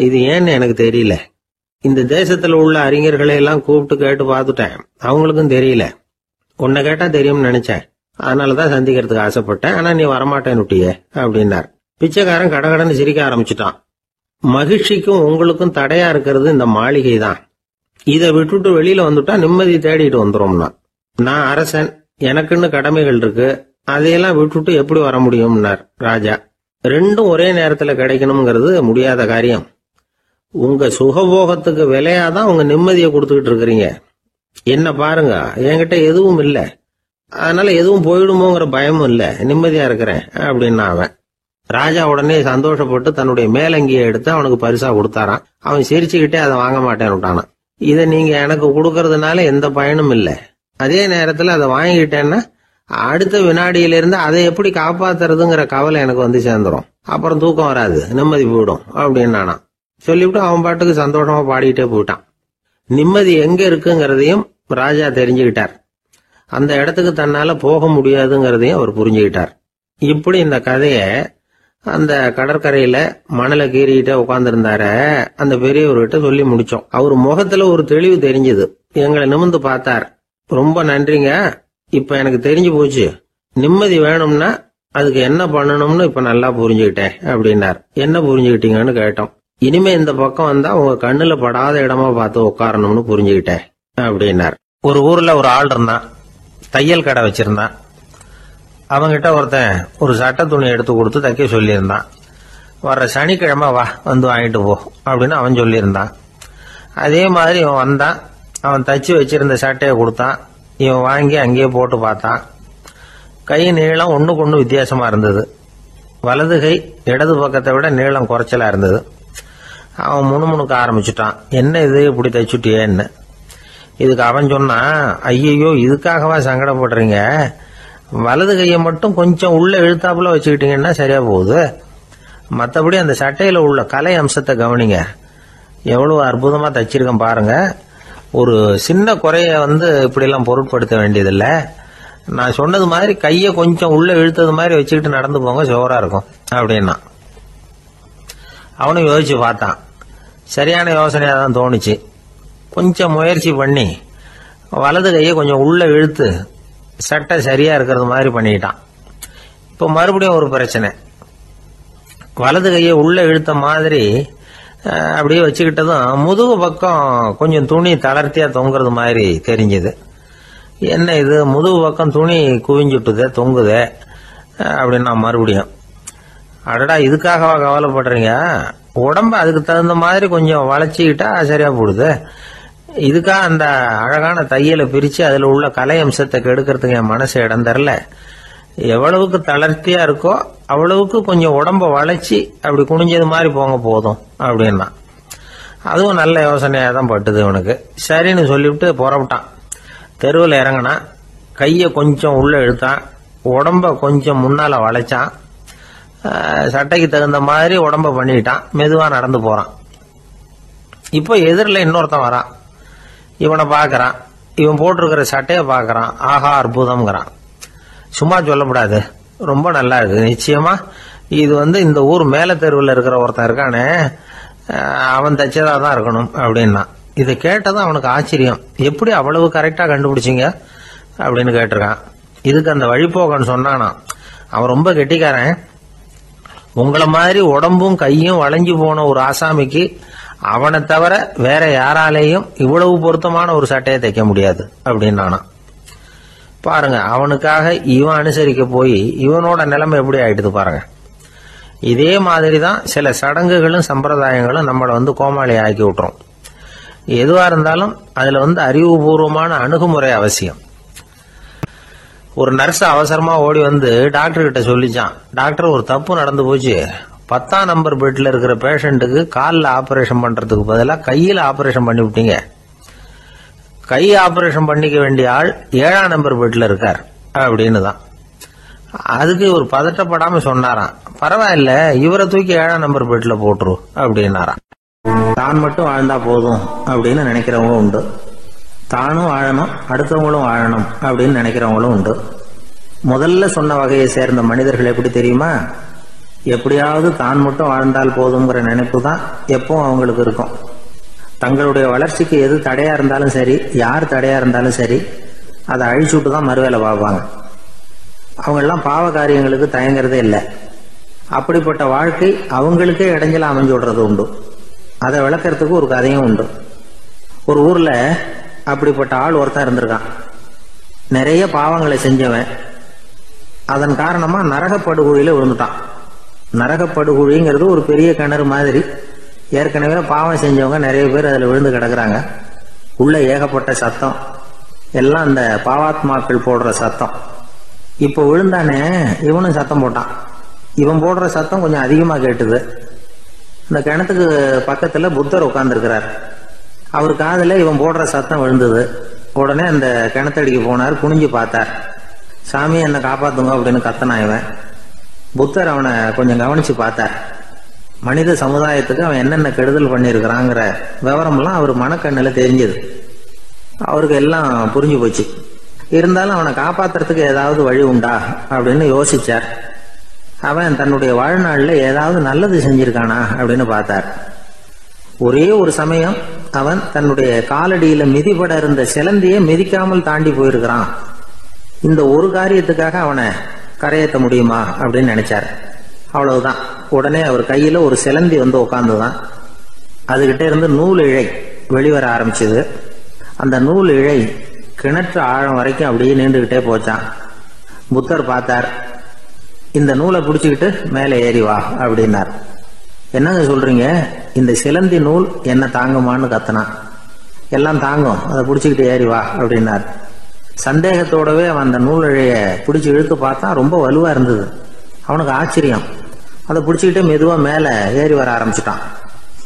இது ஏன்னு எனக்கு தெரியல. இந்த தேசத்துல உள்ள அறிஞர்களை எல்லாம் கூப்பிட்டு கேட்டு பார்த்துட்டேன், அவங்களுக்கும் தெரியல. உன்னை கேட்டா தெரியும்னு நினைச்சேன், அதனாலதான் சந்திக்கிறதுக்கு ஆசைப்பட்டேன், ஆனா நீ வரமாட்டேன்னு விட்டியே அப்படின்னார். பிச்சைக்காரன் கடகடன்னு சிரிக்க ஆரம்பிச்சுட்டான். மகிழ்ச்சிக்கும் உங்களுக்கும் தடையா இருக்கிறது இந்த மாளிகை தான். இதை விட்டுட்டு வெளியில வந்துட்டா நிம்மதி தேடிட்டு வந்துரும்னா. நான் அரசன், எனக்குன்னு கடமைகள் இருக்கு, அதையெல்லாம் விட்டுட்டு எப்படி வர முடியும்னார் ராஜா. ரெண்டும் ஒரே நேரத்துல கிடைக்கணுங்கிறது முடியாத காரியம். உங்க சுகபோகத்துக்கு விலையாதான் உங்க நிம்மதியை கொடுத்துக்கிட்டு இருக்கிறீங்க. என்ன பாருங்க, என்கிட்ட எதுவும் இல்ல, அதனால எதுவும் போயிடுமோங்கிற பயமும் இல்ல, நிம்மதியா இருக்கிறேன் அப்படின்னா அவன். ராஜா உடனே சந்தோஷப்பட்டு தன்னுடைய மேலங்கியை எடுத்து அவனுக்கு பரிசா கொடுத்தாரான். அவன் சிரிச்சுக்கிட்டே அதை வாங்க மாட்டேன்னு விட்டானான். இதை நீங்க எனக்கு கொடுக்கறதுனால எந்த பயனும் இல்ல, அதே நேரத்துல அதை வாங்கிட்டேன்னா அடுத்த வினாடியிலிருந்து அதை எப்படி காப்பாத்துறதுங்கிற கவலை எனக்கு வந்து சேர்ந்துரும், அப்புறம் தூக்கம் வராது, நிம்மதி போயிடும் அப்படின்னு சொல்லிவிட்டு அவன் பாட்டுக்கு சந்தோஷமா பாடிட்டே போயிட்டான். நிம்மதி எங்க இருக்குங்கிறதையும் ராஜா தெரிஞ்சுக்கிட்டார். அந்த இடத்துக்கு தன்னால போக முடியாதுங்கிறதையும் அவர் புரிஞ்சுக்கிட்டார். இப்படி இந்த கதைய அந்த கடற்கரையில மணலை கீறிக்கிட்டே உட்கார்ந்துருந்தார அந்த பெரியவர்கிட்ட சொல்லி முடிச்சோம். அவர் முகத்துல ஒரு தெளிவு தெரிஞ்சது. எங்களை நிமிர்ந்து பார்த்தார். ரொம்ப நன்றிங்க, இப்ப எனக்கு தெரிஞ்சு போச்சு, நிம்மதி வேணும்னா அதுக்கு என்ன பண்ணணும்னு இப்ப நல்லா புரிஞ்சுக்கிட்டேன் அப்படின்னார். என்ன புரிஞ்சுக்கிட்டீங்கன்னு கேட்டோம். இனிமே இந்த பக்கம் வந்தா உங்க கண்ணுல படாத இடமா பார்த்து உட்காரணும்னு புரிஞ்சுக்கிட்டேன் அப்படின்னார். ஒரு ஊர்ல ஒரு ஆள் இருந்தான், தையல் கடை வச்சிருந்தான். அவங்கிட்ட ஒருத்தன் ஒரு சட்டை துணி எடுத்து கொடுத்து தைக்க சொல்லியிருந்தான். வர்ற சனிக்கிழமை வா, வந்து வாங்கிட்டு போ அப்படின்னு அவன் சொல்லியிருந்தான். அதே மாதிரி இவன் வந்தான். அவன் தச்சு வச்சிருந்த சட்டையை கொடுத்தான். இவன் வாங்கி அங்கேயே போட்டு பார்த்தான். கை நீளம் ஒண்ணுக்கு ஒண்ணு வித்தியாசமா இருந்தது. வலது கை இடது பக்கத்தை விட நீளம் குறைச்சலா இருந்தது. அவன் முணுமுணுக்க ஆரம்பிச்சுட்டான். என்ன இது இப்படி தைச்சுட்டியேன்னு. இதுக்கு அவன் சொன்னான், ஐயோ இதுக்காகவா சங்கடப்படுறீங்க, வலது கையை மட்டும் கொஞ்சம் உள்ள இழுத்தாப்புல வச்சுக்கிட்டீங்கன்னா சரியா போகுது, மற்றபடி அந்த சட்டையில உள்ள கலை அம்சத்தை கவனிங்க, எவ்வளவு அற்புதமா தச்சிருக்கேன் பாருங்க, ஒரு சின்ன குறைய இப்படி எல்லாம் பொருட்படுத்த வேண்டியதில்ல, நான் சொன்னது மாதிரி கையை கொஞ்சம் உள்ள இழுத்தது மாதிரி வச்சுக்கிட்டு நடந்து போங்க, சோரா இருக்கும் அப்படின்னா. அவனும் யோசிச்சு பார்த்தான். சரியான யோசனையா தான் தோணுச்சு. கொஞ்சம் முயற்சி பண்ணி வலது கையை கொஞ்சம் உள்ள இழுத்து சட்டை சரியா இருக்கிறது மாதிரி பண்ணிட்டான். இப்ப மறுபடியும் ஒரு பிரச்சனை. வலது கையை உள்ள இழுத்த மாதிரி அப்படியே வச்சுக்கிட்டதும் முதுகு பக்கம் கொஞ்சம் துணி தளர்த்தியா தொங்குறது மாதிரி தெரிஞ்சது. என்ன இது, முதுகு பக்கம் துணி குவிஞ்சுட்டுதே, தொங்குதே அப்படின்னா மறுபடியும், அடடா இதுக்காகவா கவலைப்படுறீங்க, உடம்ப அதுக்கு தகுந்த மாதிரி கொஞ்சம் வளைச்சிக்கிட்டா சரியா போடுது, இதுக்காக அந்த அழகான தையலை பிரிச்சு அதுல உள்ள கலை அம்சத்தை கெடுக்கிறதுக்கு என் மனசு இடம் தரல, எவ்வளவுக்கு தளர்த்தியா இருக்கோ அவ்வளவுக்கு கொஞ்சம் உடம்ப வளைச்சி அப்படி குனிஞ்சது மாதிரி போங்க போதும் அப்படின்னா. அதுவும் நல்ல யோசனையா தான் பட்டுது இவனுக்கு. சரின்னு சொல்லிவிட்டு புறப்பட்டான். தெருவில் இறங்கினான். கையை கொஞ்சம் உள்ள இழுத்தான், உடம்ப கொஞ்சம் முன்னால வளைச்சான், சட்டைக்கு தகுந்த மாதிரி உடம்ப பண்ணிட்டான், மெதுவா நடந்து போறான். இப்போ எதிரில் இன்னொருத்தன் வரான். இவனை பாக்குறான். இவன் போட்டிருக்கிற சட்டையை பாக்குறான். ஆஹா அற்புதம்ங்கிறான். சும்மா சொல்லக்கூடாது, ரொம்ப நல்லா இருக்கு, நிச்சயமா இது இந்த ஊர் மேல தெருவில் இருக்கிற ஒருத்தன் இருக்கானே, அவன் தச்சதா தான் இருக்கணும் அப்படின்னா. இதை கேட்டதான் அவனுக்கு ஆச்சரியம். எப்படி அவ்வளவு கரெக்டா கண்டுபிடிச்சிங்க அப்படின்னு கேட்டிருக்கான். இதுக்கு அந்த வழிபோக்கன்னு சொன்னானா, அவன் ரொம்ப கெட்டிக்காரன், உங்களை மாதிரி உடம்பும் கையும் வளைஞ்சு போன ஒரு ஆசாமிக்கு அவனை தவிர வேற யாராலேயும் இவ்வளவு பொருத்தமான ஒரு சட்டையை தைக்க முடியாது அப்படின்னானா. பாருங்க, அவனுக்காக இவன் அனுசரிக்க போய் இவனோட நிலைமை எப்படி ஆயிடுது பாருங்க. இதே மாதிரிதான் சில சடங்குகளும் சம்பிரதாயங்களும் நம்மளை கோமாளி ஆக்கி விட்டுரும். எதுவா இருந்தாலும் அதுல அறிவுபூர்வமான அணுகுமுறை அவசியம். ஒரு நர்ஸ் அவசரமா ஓடி டாக்டர் கிட்ட சொல்லிச்சான், டாக்டர் ஒரு தப்பு நடந்து போச்சு, 10ஆம் நம்பர் பெட்ல இருக்கிற பேஷண்ட்டுக்கு காலில் ஆபரேஷன் பண்றதுக்கு பதிலாக கையில் ஆபரேஷன் பண்ணி விட்டீங்க, கை ஆபரேஷன் பண்ணிக்க வேண்டிய ஆள் 7ஆம் நம்பர் பெட்ல இருக்கார் அப்படின்னு தான். அதுக்கு ஒரு பதட்டப்படாம சொன்னாராம், பரவாயில்ல, இவரை தூக்கி 7ஆம் நம்பர் பெட்ல போட்டுரு அப்படின்னாராம். தான் மட்டும் வாழ்ந்தா போதும் அப்படின்னு நினைக்கிறவங்க உண்டு. தானும் வாழணும், அடுத்தவங்களும் வாழணும் அப்படின்னு நினைக்கிறவங்களும் உண்டு. முதல்ல சொன்ன வகையை சேர்ந்த மனிதர்கள் எப்படி தெரியுமா? எப்படியாவது தான் மட்டும் வாழ்ந்தால் போதுங்கிற நினைப்பு தான் எப்பவும் அவங்களுக்கு இருக்கும். தங்களுடைய வளர்ச்சிக்கு எது தடையா இருந்தாலும் சரி, யார் தடையா இருந்தாலும் சரி, அதை அழிச்சுட்டு தான் மறுவேலை பார்ப்பாங்க. அவங்கெல்லாம் பாவ காரியங்களுக்கு தயங்குறதே இல்லை. அப்படிப்பட்ட வாழ்க்கை அவங்களுக்கே இடைஞ்சல அமைஞ்சு விடுறது உண்டு. அதை விளக்கறதுக்கு ஒரு கதையும் உண்டு. ஒரு ஊர்ல அப்படிப்பட்ட ஆள் ஒருத்தன் இருந்திருக்கான். நிறைய பாவங்களை செஞ்சவன். அதன் காரணமா நரகப்படுகொழியில விழுந்துட்டான். நரகப்படுகொழிங்கிறது ஒரு பெரிய கிணறு மாதிரி. ஏற்கனவே பாவம் செஞ்சவங்க நிறைய பேர் அதுல விழுந்து கிடக்குறாங்க. உள்ள ஏகப்பட்ட சத்தம், எல்லாம் அந்த பாவாத்மாக்கள் போடுற சத்தம். இப்போ விழுந்தானே, இவனும் சத்தம் போட்டான். இவன் போடுற சத்தம் கொஞ்சம் அதிகமா கேட்டுது. இந்த கிணத்துக்கு பக்கத்துல புத்தர் உட்கார்ந்துருக்கிறார். அவர் காதுல இவன் போடுற சத்தம் விழுந்தது. உடனே அந்த கிணத்தடிக்கு போனார். குனிஞ்சு பார்த்தார். சாமி, என்னை காப்பாத்துங்க அப்படின்னு கத்தனா இவன். புத்தர் அவனை கொஞ்சம் கவனிச்சு பார்த்தார். மனித சமுதாயத்துக்கு அவன் என்னென்ன கெடுதல் பண்ணியிருக்கிறாங்கிற விவரம்லாம் அவர் மனக்கண்ணில் தெரிஞ்சது. அவருக்கு எல்லாம் புரிஞ்சு போச்சு. இருந்தாலும் அவனை காப்பாத்துறதுக்கு ஏதாவது வழி உண்டா அப்படின்னு யோசிச்சார். அவன் தன்னுடைய வாழ்நாளில் ஏதாவது நல்லது செஞ்சிருக்கானா அப்படின்னு பார்த்தார். ஒரே ஒரு சமயம் அவன் தன்னுடைய காலடியில மிதிபட இருந்த சிலந்தியை மிதிக்காமல் தாண்டி போயிருக்கிறான். இந்த ஒரு காரியத்துக்காக அவனை கரையேற்ற முடியுமா அப்படின்னு நினைச்சார். அவ்வளவுதான். உடனே அவர் கையில ஒரு சிலந்தி வந்து உட்கார்ந்துதான். அதுகிட்ட இருந்து நூல் இழை வெளிவர ஆரம்பிச்சது. அந்த நூல் இழை கிணற்று ஆழம் வரைக்கும் அப்படியே நீண்டுகிட்டே போச்சான். புத்தர் பார்த்தார். இந்த நூலை பிடிச்சுக்கிட்டு மேலே ஏறி வா அப்படின்னார். என்னங்க சொல்றீங்க, இந்த சிலந்தி நூல் என்ன தாங்குமான்னு கத்தனான். எல்லாம் தாங்கும், அதை பிடிச்சுக்கிட்டு ஏறி வா அப்படின்னார். சந்தேகத்தோடவே அவன் அந்த நூல் இழைய பிடிச்சி இழுத்து பார்த்தான். ரொம்ப வலுவா இருந்தது. அவனுக்கு ஆச்சரியம். அதை பிடிச்சிக்கிட்டே மெதுவா மேல ஏறி வர ஆரம்பிச்சுட்டான்.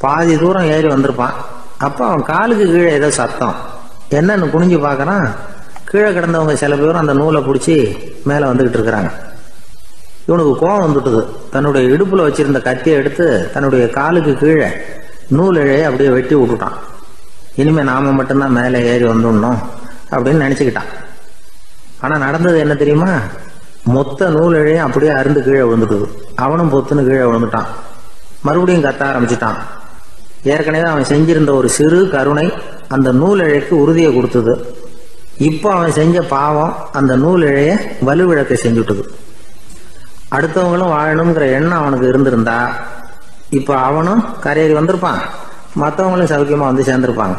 பாதி தூரம் ஏறி வந்திருப்பான். அப்ப அவன் காலுக்கு கீழே ஏதோ சத்தம். என்னன்னு குனிஞ்சு பார்க்கறான். கீழே கிடந்தவங்க சில பேரும் அந்த நூலை பிடிச்சி மேல வந்துகிட்டு இருக்கிறாங்க. இவனுக்கு கோபம் வந்துட்டுது. தன்னுடைய இடுப்புல வச்சிருந்த கத்தியை எடுத்து தன்னுடைய காலுக்கு கீழே நூல் இழையை அப்படியே வெட்டி விட்டுட்டான். இனிமே நாம மட்டும்தான் மேலே ஏறி வந்துடணும் அப்படின்னு நினைச்சுக்கிட்டான். ஆனா நடந்தது என்ன தெரியுமா? மொத்த நூல் இழையும் அப்படியே அருந்து கீழே விழுந்துட்டுது. அவனும் பொத்துன்னு கீழே விழுந்துட்டான். மறுபடியும் கத்த ஆரம்பிச்சுட்டான். ஏற்கனவே அவன் செஞ்சிருந்த ஒரு சிறு கருணை அந்த நூல் இழைக்கு உறுதியை கொடுத்தது. இப்போ அவன் செஞ்ச பாவம் அந்த நூல் இழைய வலுவிழக்க செஞ்சுட்டுது. அடுத்தவங்களும் வாழணுங்கிற எண்ணம் அவனுக்கு இருந்திருந்தா இப்ப அவனும் கரையேறி வந்திருப்பான், மற்றவங்களும் சௌக்கியமா வந்து சேர்ந்திருப்பாங்க.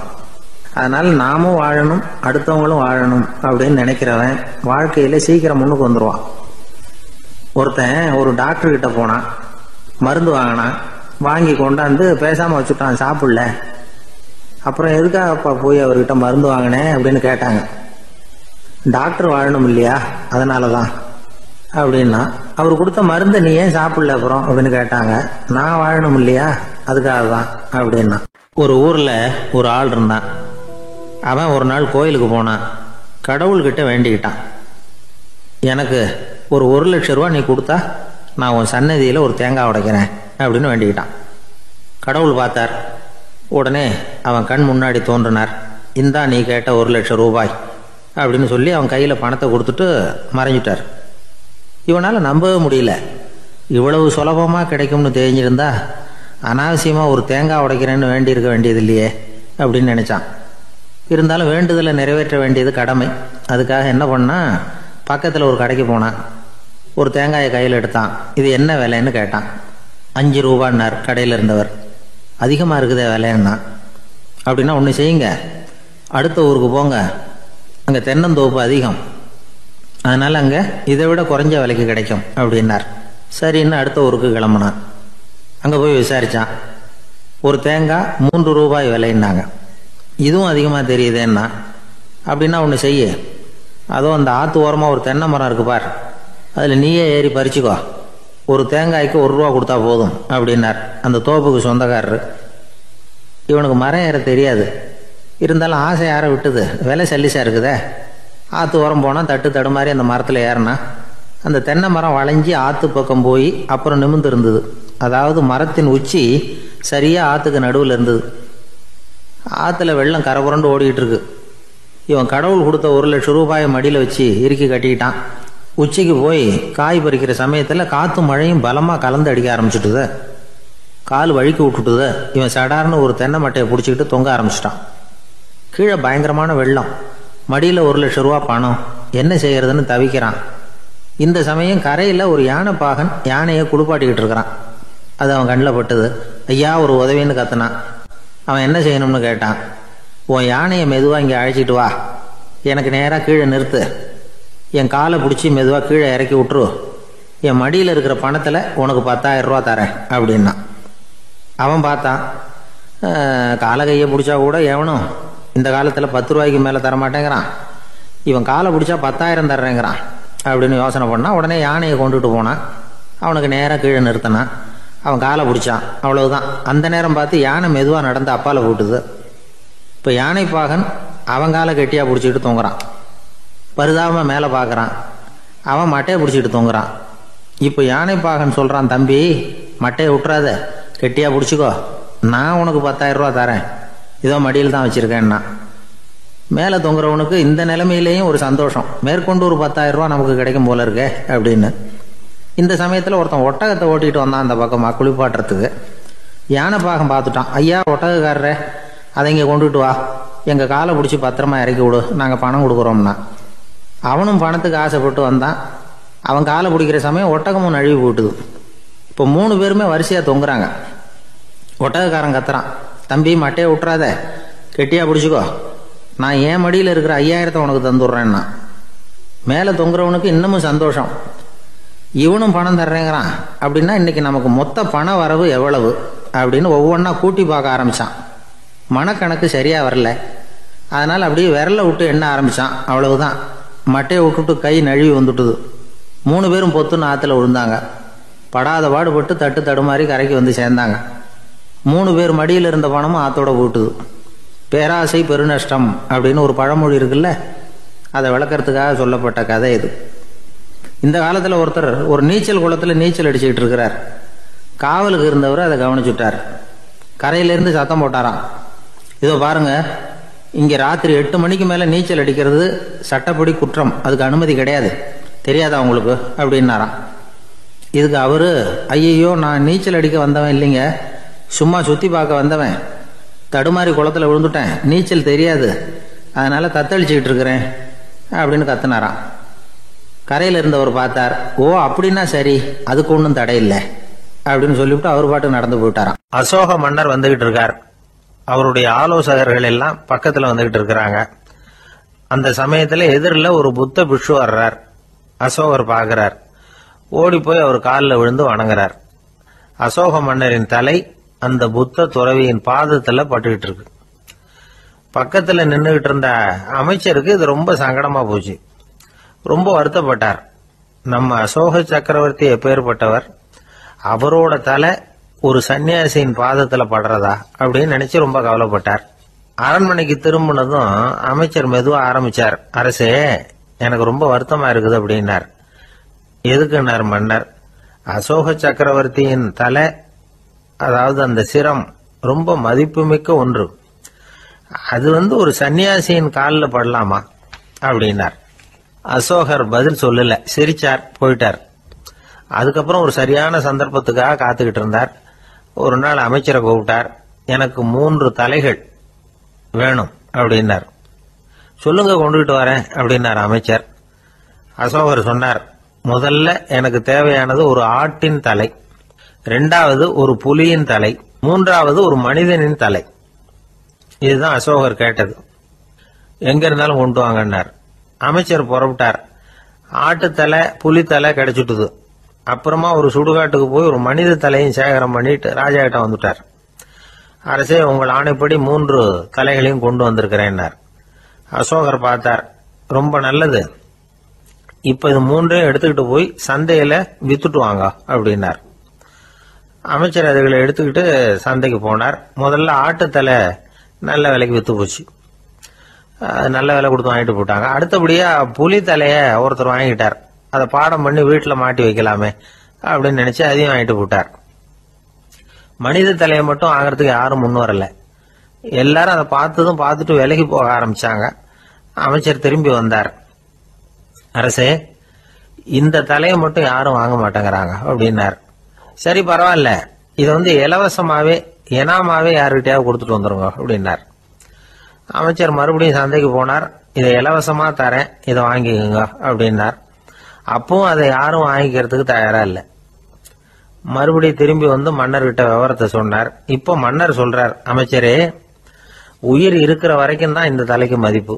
அதனால நாமும் வாழணும், அடுத்தவங்களும் வாழணும் அப்படின்னு நினைக்கிறவன் வாழ்க்கையில சீக்கிரம் முன்னுக்கு வந்துருவான். ஒருத்தன் ஒரு டாக்டர் கிட்ட போனான். மருந்து வாங்கினான். வாங்கி கொண்டாந்து பேசாம வச்சுட்டான், சாப்பிடல. அப்புறம் எதுக்காகப்பா போய் அவர்கிட்ட மருந்து வாங்கினேன் அப்படின்னு கேட்டாங்க. டாக்டர் வாழணும் இல்லையா, அதனாலதான் அப்படின்னா. அவர் கொடுத்த மருந்து நீ ஏன் சாப்பிடல அப்புறம் அப்படின்னு கேட்டாங்க. நான் வாழணும் இல்லையா, அதுக்காக தான் அப்படின்னா. ஒரு ஊர்ல ஒரு ஆள் இருந்தான். அவன் ஒரு நாள் கோயிலுக்கு போனான். கடவுள்கிட்ட வேண்டிக்கிட்டான், எனக்கு ஒரு 1,00,000 ரூபா நீ கொடுத்தா நான் உன் சன்னதியில ஒரு தேங்காய் உடைக்கிறேன் அப்படின்னு வேண்டிக்கிட்டான். கடவுள் பார்த்தார். உடனே அவன் கண் முன்னாடி தோன்றினார். இந்தா நீ கேட்ட 1,00,000 ரூபாய் அப்படின்னு சொல்லி அவன் கையில பணத்தை கொடுத்துட்டு மறைஞ்சிட்டார். இவனால நம்பவே முடியல. இவ்வளவு சுலபமா கிடைக்கும்னு தெரிஞ்சிருந்தா அனாவசியமா ஒரு தேங்காய் உடைக்கிறேன்னு வேண்டி இருக்க வேண்டியது இல்லையே அப்படின்னு நினைச்சான். இருந்தாலும் வேண்டுதலை நிறைவேற்ற வேண்டியது கடமை. அதுக்காக என்ன பண்ணா, பக்கத்துல ஒரு கடைக்கு போனான். ஒரு தேங்காயை கையில் எடுத்தான். இது என்ன விலைன்னு கேட்டான். 5 ரூபான்னார் கடையில் இருந்தவர். அதிகமா இருக்குதே விலைன்னா. அப்படின்னா ஒன்று செய்யுங்க, அடுத்த ஊருக்கு போங்க, அங்க தென்னந்தோப்பு அதிகம், அதனால அங்க இதை விட குறைஞ்ச விலைக்கு கிடைக்கும் அப்படின்னார். சரின்னு அடுத்த ஊருக்கு கிளம்புனான். அங்க போய் விசாரிச்சான். ஒரு தேங்காய் 3 ரூபாய் விலைன்னாங்க. இதுவும் அதிகமா தெரியுதேன்னா. அப்படின்னா ஒன்று செய்ய, அதோ அந்த ஆத்து ஓரமா ஒரு தென்னை மரம் இருக்கு பார், அதுல நீயே ஏறி பறிச்சுக்கோ, ஒரு தேங்காய்க்கு 1 ரூபா கொடுத்தா போதும் அப்படின்னார் அந்த தோப்புக்கு சொந்தக்காரரு. இவனுக்கு மரம் ஏற தெரியாது. இருந்தாலும் ஆசை யார விட்டுது, விலை சல்லிசா இருக்குதே. ஆத்து ஓரம் போனா தட்டு தடுமாறி அந்த மரத்துல ஏறினா அந்த தென்னை மரம் வளைஞ்சி ஆற்று பக்கம் போய் அப்புறம் நிமிர்ந்து இருந்தது. அதாவது மரத்தின் உச்சி சரியாக ஆற்றுக்கு நடுவில் இருந்தது. ஆற்றுல வெள்ளம் கரை புரண்டு ஓடிக்கிட்டு இருக்கு. இவன் கடவுள் கொடுத்த 1,00,000 ரூபாயை மடியில் வச்சு இறுக்கி கட்டிக்கிட்டான். உச்சிக்கு போய் காய் பறிக்கிற சமயத்தில் காற்றும் மழையும் பலமாக கலந்து அடிக்க ஆரம்பிச்சுட்டுத. கால் வழுக்கி விட்டுட்டுத. இவன் சடார்னு ஒரு தென்னை மட்டையை பிடிச்சிக்கிட்டு தொங்க ஆரம்பிச்சிட்டான். கீழே பயங்கரமான வெள்ளம். மடியில் 1,00,000 ரூபா பணம். என்ன செய்யறதுன்னு தவிக்கிறான். இந்த சமயம் கரையில் ஒரு யானை பாகன் யானையை குளிப்பாட்டிக்கிட்டு இருக்கிறான். அது அவன் கண்ணில் பட்டுது. ஐயா ஒரு உதவின்னு கத்துனான். அவன் என்ன செய்யணும்னு கேட்டான். உன் யானையை மெதுவாக இங்கே அழைச்சிட்டு வா, எனக்கு நேராக கீழே நிறுத்து, என் காலை பிடிச்சி மெதுவாக கீழே இறக்கி விட்டுரு, என் மடியில் இருக்கிற பணத்தில் உனக்கு 10,000 ரூபா தரேன் அப்படின்னா. அவன் பார்த்தான். காலை கையை பிடிச்சா கூட எவனும் இந்த காலத்தில் 10 ரூபாய்க்கு மேலே தரமாட்டேங்கிறான். இவன் காலை பிடிச்சா 10,000 தர்றேங்கிறான் அப்படின்னு யோசனை பண்ணான். உடனே யானையை கொண்டுட்டு போனான். அவனுக்கு நேராக கீழே நிறுத்தினான். அவன் காலை பிடிச்சான். அவ்வளவுதான். அந்த நேரம் பார்த்து யானை மெதுவாக நடந்து அப்பால போட்டுது. இப்போ யானை பாகன் அவன் காலை கெட்டியாக பிடிச்சிக்கிட்டு தொங்குறான். பரிதாபமாக மேலே பார்க்குறான். அவன் மட்டையை பிடிச்சிக்கிட்டு தொங்குறான். இப்போ யானை பாகன் சொல்கிறான், தம்பி மட்டையை விட்டுறாத, கெட்டியாக பிடிச்சிக்கோ, நான் உனக்கு 10,000 ரூபா தரேன், இதோ மடியில் தான் வச்சுருக்கேன்னா. மேலே தொங்குறவனுக்கு இந்த நிலைமையிலேயும் ஒரு சந்தோஷம், மேற்கொண்டு ஒரு 10,000 ரூபா நமக்கு கிடைக்கும் போல இருக்கே அப்படின்னு. இந்த சமயத்தில் ஒருத்தன் ஒட்டகத்தை ஓட்டிகிட்டு வந்தான் அந்த பக்கமாக குளிப்பாட்டுறதுக்கு. யானை பாகம் பார்த்துட்டான். ஐயா ஒட்டகக்காரரே, அதை இங்கே கொண்டுட்டு வா, எங்கள் காலை பிடிச்சி பத்திரமா இறக்கி விடு, நாங்கள் பணம் கொடுக்குறோம்னா. அவனும் பணத்துக்கு ஆசைப்பட்டு வந்தான். அவன் காலை பிடிக்கிற சமயம் ஒட்டகமும் நழுவி போட்டுது. இப்போ 3 பேருமே வரிசையாக தொங்குறாங்க. ஒட்டகக்காரன் கத்துறான், தம்பி மட்டையை விட்டுறாத, கெட்டியாக பிடிச்சிக்கோ, நான் என் மடியில் இருக்கிற 5,000 உனக்கு தந்துடுறேன்னா. மேலே தொங்குறவனுக்கு இன்னமும் சந்தோஷம், இவனும் பணம் தர்றேங்கிறான் அப்படின்னா இன்னைக்கு நமக்கு மொத்த பண வரவு எவ்வளவு அப்படின்னு ஒவ்வொன்றா கூட்டி பார்க்க ஆரம்பித்தான். மனக்கணக்கு சரியாக வரல. அதனால் அப்படியே விரலை விட்டு எண்ண ஆரம்பித்தான். அவ்வளவுதான். மட்டையை விட்டுட்டு கை நழுவி வந்துட்டுது. 3 பேரும் பொத்துன்னு ஆற்றுல விழுந்தாங்க. படாத பாடுபட்டு தட்டு தடுமாறி கரைக்கு வந்து சேர்ந்தாங்க. 3 பேர் மடியில் இருந்த பணமும் ஆற்றோட போட்டுது. பேராசை பெருநஷ்டம் அப்படின்னு ஒரு பழமொழி இருக்குல்ல, அதை விளக்கறதுக்காக சொல்லப்பட்ட கதை இது. இந்த காலத்தில் ஒருத்தர் ஒரு நீச்சல் குளத்தில் நீச்சல் அடிச்சுக்கிட்டு இருக்கிறார். காவலுக்கு இருந்தவர் அதை கவனிச்சுட்டார். கரையிலேருந்து சத்தம் போட்டாராம், இதோ பாருங்க, இங்கே ராத்திரி 8 மணிக்கு மேலே நீச்சல் அடிக்கிறது சட்டப்படி குற்றம், அதுக்கு அனுமதி கிடையாது, தெரியாதா உங்களுக்கு அப்படின்னாராம். இதுக்கு அவரு, ஐயோ நான் நீச்சல் அடிக்க வந்தவன் இல்லைங்க, சும்மா சுற்றி பார்க்க வந்தவன், தடுமாறி குளத்தில் விழுந்துட்டேன், நீச்சல் தெரியாது, அதனால தத்தளிச்சுக்கிட்டு இருக்கிறேன் அப்படின்னு கத்துனாராம். கரையில் இருந்தவர் பார்த்தார். ஓ அப்படின்னா சரி, அதுக்கு ஒன்றும் தடை இல்லை அப்படின்னு சொல்லிவிட்டு அவர் பாட்டு நடந்து போயிட்டாராம். அசோக மன்னர் வந்துகிட்டு இருக்கார். அவருடைய ஆலோசகர்கள் எல்லாம் பக்கத்தில் வந்துகிட்டு இருக்கிறாங்க. அந்த சமயத்தில் எதிரில் ஒரு புத்த பிக்ஷு வர்றார். அசோகர் பார்க்கிறார். ஓடி போய் அவர் காலில் விழுந்து வணங்குறார். அசோக மன்னரின் தலை அந்த புத்த துறவியின் பாதத்தில் பட்டுக்கிட்டு இருக்கு. பக்கத்தில் நின்றுகிட்டு இருந்த அமைச்சருக்கு இது ரொம்ப சங்கடமா போச்சு. ரொம்ப வருத்தப்பட்டார். நம்ம அசோக சக்கரவர்த்தி எப்பேற்பட்டவர், அவரோட தலை ஒரு சன்னியாசியின் பாதத்துல படுறதா அப்படின்னு நினைச்சு ரொம்ப கவலைப்பட்டார். அரண்மனைக்கு திரும்பினதும் அமைச்சர் மெதுவா ஆரம்பிச்சார். அரசே, எனக்கு ரொம்ப வருத்தமா இருக்குது அப்படின்னார். எதுக்குன்னார் மன்னர். அசோக சக்கரவர்த்தியின் தலை, அதாவது அந்த சிரம் ரொம்ப மதிப்புமிக்க ஒன்று, அது ஒரு சன்னியாசியின் காலில் படலாமா அப்படின்னார். அசோகர் பதில் சொல்லல, சிரிச்சார், போயிட்டார். அதுக்கப்புறம் ஒரு சரியான சந்தர்ப்பத்துக்காக காத்துக்கிட்டு இருந்தார். ஒரு நாள் அமைச்சரை கூப்பிட்டார். எனக்கு 3 தலைகள் வேணும் அப்படின்னார். சொல்லுங்க, கொண்டுகிட்டு வரேன் அப்படின்னார் அமைச்சர். அசோகர் சொன்னார், முதல்ல எனக்கு தேவையானது ஒரு ஆட்டின் தலை, 2வது ஒரு புலியின் தலை, 3வது ஒரு மனிதனின் தலை. இதுதான் அசோகர் கேட்டது. எங்க இருந்தாலும் கொண்டு வாங்கன்னார். அமைச்சர் புறப்பட்டார். ஆட்டுத்தலை புலித்தலை கிடைச்சிட்டுது. அப்புறமா ஒரு சுடுகாட்டுக்கு போய் ஒரு மனித தலையும் சேகரம் பண்ணிட்டு ராஜா கிட்ட வந்துட்டார். அரசே, உங்கள் ஆணைப்படி 3 தலைகளையும் கொண்டு வந்திருக்கிறேன்னார். அசோகர் பார்த்தார். ரொம்ப நல்லது, இப்ப இது 3ஐயும் எடுத்துக்கிட்டு போய் சந்தையில வித்துட்டு வாங்க அப்படின்னார். அமைச்சர் அதுகளை எடுத்துக்கிட்டு சந்தைக்கு போனார். முதல்ல ஆட்டுத்தலை நல்ல விலைக்கு வித்து போச்சு. நல்ல விலை கொடுத்து வாங்கிட்டு போட்டாங்க. அடுத்தபடியா புலி தலைய ஒருத்தர் வாங்கிட்டார். அதை பாடம் பண்ணி வீட்டில் மாட்டி வைக்கலாமே அப்படின்னு நினைச்சு அதையும் வாங்கிட்டு போட்டார். மனித தலையை மட்டும் வாங்கறதுக்கு யாரும் முன் வரல. எல்லாரும் அதை பார்த்துட்டு விலகி போக ஆரம்பிச்சாங்க. அமைச்சர் திரும்பி வந்தார். அரசே, இந்த தலையை மட்டும் யாரும் வாங்க மாட்டேங்கிறாங்க அப்படின்னார். சரி, பரவாயில்ல, இதை இலவசமாவே எனாமாவே யாருக்கிட்டையாவது கொடுத்துட்டு வந்துருங்க அப்படின்னார். அமைச்சர் மறுபடியும் சந்தைக்கு போனார். இதை இலவசமா தரேன், இதை வாங்கிக்கோங்க அப்படின்னார். அப்பவும் அதை யாரும் வாங்கிக்கிறதுக்கு தயாரா இல்லை. மறுபடியும் திரும்பி வந்து மன்னர்கிட்ட விவரத்தை சொன்னார். இப்போ மன்னர் சொல்றார், அமைச்சரே, உயிர் இருக்கிற வரைக்கும் தான் இந்த தலைக்கு மதிப்பு.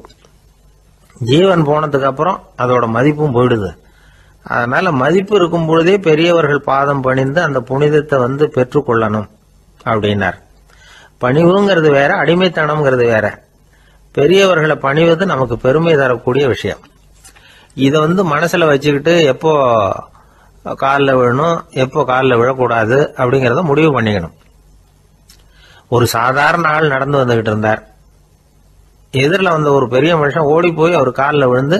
ஜீவன் போனதுக்கு அப்புறம் அதோட மதிப்பும் போயிடுது. அதனால மதிப்பு இருக்கும் பொழுதே பெரியவர்கள் பாதம் பணிந்து அந்த புனிதத்தை பெற்றுக்கொள்ளணும் அப்படின்னார். பணிவுங்கிறது வேற, அடிமைத்தனம்ங்கிறது வேற. பெரியவர்களை பணிவது நமக்கு பெருமை தரக்கூடிய விஷயம். இதை மனசுல வச்சுக்கிட்டு எப்போ காலில் விழணும், எப்போ காலில் விழக்கூடாது அப்படிங்கறத முடிவு பண்ணிக்கணும். ஒரு சாதாரண ஆள் நடந்து வந்துகிட்டு இருந்தார். எதிரில் வந்த ஒரு பெரிய மனுஷன் ஓடி போய் அவர் காலில் விழுந்து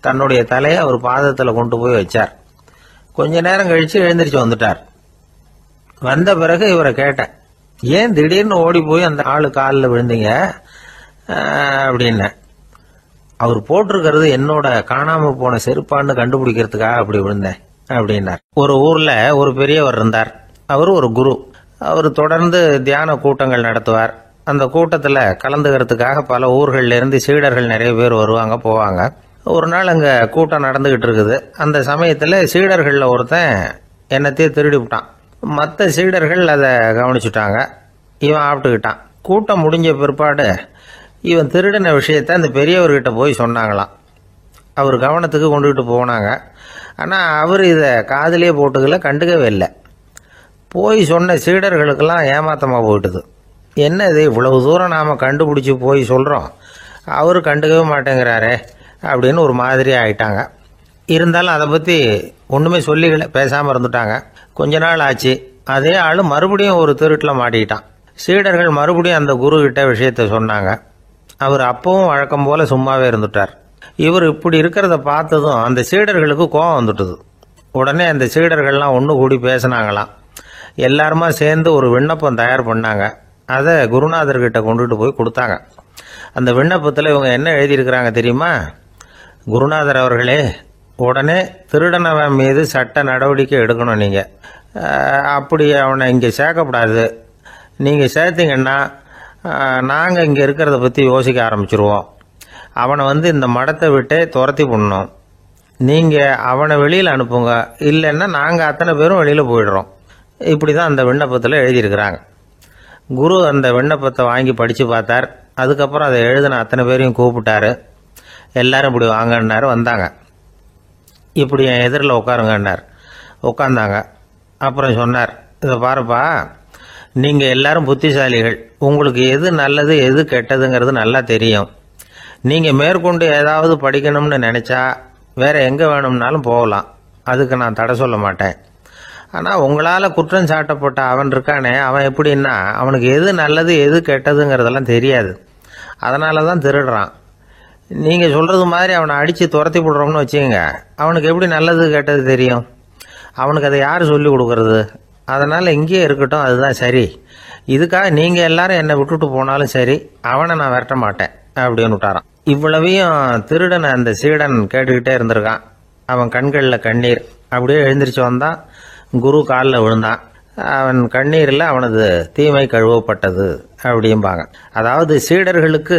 தன்னுடைய தலையை அவர் பாதத்தில் கொண்டு போய் வச்சார். கொஞ்ச நேரம் கழிச்சு எழுந்திரிச்சு வந்துட்டார். வந்த பிறகு இவரை கேட்டேன், ஏன் திடீர்னு ஓடி போய் அந்த ஆளு காலில் விழுந்தீங்க அப்படின்னு. அவர் போட்டிருக்கிறது என்னோட காணாம போன செருப்பான்னு கண்டுபிடிக்கிறதுக்காக அப்படி விழுந்தேன் அப்படின்னார். ஒரு ஊர்ல ஒரு பெரியவர் இருந்தார். அவர் ஒரு குரு. அவர் தொடர்ந்து தியான கூட்டங்கள் நடத்துவார். அந்த கூட்டத்தில் கலந்துக்கிறதுக்காக பல ஊர்கள்ல இருந்து சீடர்கள் நிறைய பேர் வருவாங்க போவாங்க. ஒரு நாள் அங்க கூட்டம் நடந்துகிட்டு இருக்குது. அந்த சமயத்தில் சீடர்கள்ல ஒருத்தன் என்னத்தையே திருடி விட்டான். மற்ற சீடர்கள் அதை கவனிச்சுட்டாங்க. இவன் ஆப்பிட்டுக்கிட்டான். கூட்டம் முடிஞ்ச பிற்பாடு இவன் திருடின விஷயத்த அந்த பெரியவர்கிட்ட போய் சொன்னாங்களாம். அவர் கவனத்துக்கு கொண்டுகிட்டு போனாங்க. ஆனால் அவர் இதை காதிலே போட்டுக்கல, கண்டுக்கவே இல்லை. போய் சொன்ன சீடர்களுக்கெல்லாம் ஏமாத்தமாக போயிட்டுது. என்ன இது, இவ்வளவு தூரம் நாம் கண்டுபிடிச்சி போய் சொல்கிறோம், அவர் கண்டுக்கவே மாட்டேங்கிறாரே அப்படின்னு ஒரு மாதிரி ஆயிட்டாங்க. இருந்தாலும் அதை பற்றி ஒன்றுமே சொல்லிக்கல, பேசாமல் இருந்துட்டாங்க. கொஞ்ச நாள் ஆச்சு. அதே ஆள் மறுபடியும் ஒரு திருட்டில் மாட்டிக்கிட்டான். சீடர்கள் மறுபடியும் அந்த குரு கிட்ட விஷயத்த சொன்னாங்க. அவர் அப்பவும் வழக்கம் போல சும்மாவே இருந்துட்டார். இவர் இப்படி இருக்கிறத பார்த்ததும் அந்த சீடர்களுக்கு கோபம் வந்துட்டுது. உடனே அந்த சீடர்கள்லாம் ஒன்று கூடி பேசினாங்களாம். எல்லாருமா சேர்ந்து ஒரு விண்ணப்பம் தயார் பண்ணாங்க. அதை குருநாதர்கிட்ட கொண்டுட்டு போய் கொடுத்தாங்க. அந்த விண்ணப்பத்தில் இவங்க என்ன எழுதியிருக்கிறாங்க தெரியுமா? குருநாதர் அவர்களே, உடனே திருடனவன் மீது சட்ட நடவடிக்கை எடுக்கணும். நீங்கள் அப்படி அவனை இங்கே சேர்க்கக்கூடாது. நீங்கள் சேர்த்தீங்கன்னா நாங்கள் இங்கே இருக்கிறத பற்றி யோசிக்க ஆரம்பிச்சிருவோம். அவனை இந்த மடத்தை விட்டே துரத்தி பண்ணணும். நீங்கள் அவனை வெளியில் அனுப்புங்க, இல்லைன்னா நாங்கள் அத்தனை பேரும் வெளியில் போயிடுறோம். இப்படி தான் அந்த விண்ணப்பத்தில் எழுதியிருக்கிறாங்க. குரு அந்த விண்ணப்பத்தை வாங்கி படித்து பார்த்தார். அதுக்கப்புறம் அதை எழுதின அத்தனை பேரையும் கூப்பிட்டாரு. எல்லாரும் இப்படி வாங்கன்னாரு. வந்தாங்க. இப்படி என் எதிரில் உட்காருங்கன்னார். உட்காந்தாங்க. அப்புறம் சொன்னார், இதை பாருப்பா, நீங்கள் எல்லாரும் புத்திசாலிகள். உங்களுக்கு எது நல்லது எது கெட்டதுங்கிறது நல்லா தெரியும். நீங்கள் மேற்கொண்டு ஏதாவது படிக்கணும்னு நினச்சா வேற எங்கே வேணும்னாலும் போகலாம். அதுக்கு நான் தடை சொல்ல மாட்டேன். ஆனால் உங்களால் குற்றம் சாட்டப்பட்ட அவன் இருக்கானே, அவன் எப்படின்னா அவனுக்கு எது நல்லது எது கெட்டதுங்கிறதெல்லாம் தெரியாது. அதனால தான் திருடுறான். நீங்கள் சொல்கிறது மாதிரி அவனை அடித்து துரத்தி போடுறோம்னு வச்சுக்கோங்க, அவனுக்கு எப்படி நல்லது கெட்டது தெரியும்? அவனுக்கு அதை யார் சொல்லி கொடுக்கறது? அதனால் இங்கேயே இருக்கட்டும், அதுதான் சரி. இதுக்காக நீங்கள் எல்லாரும் என்னை விட்டுட்டு போனாலும் சரி, அவனை நான் விரட்ட மாட்டேன் அப்படின்னு விட்டாரான். இவ்வளவையும் திருடனை அந்த சீடன் கேட்டுக்கிட்டே இருந்திருக்கான். அவன் கண்களில் கண்ணீர். அப்படியே எழுந்திரிச்சு வந்தான். குரு காலில் விழுந்தான். அவன் கண்ணீரில் அவனது தீமை கழுவப்பட்டது அப்படிம்பாங்க. அதாவது சீடர்களுக்கு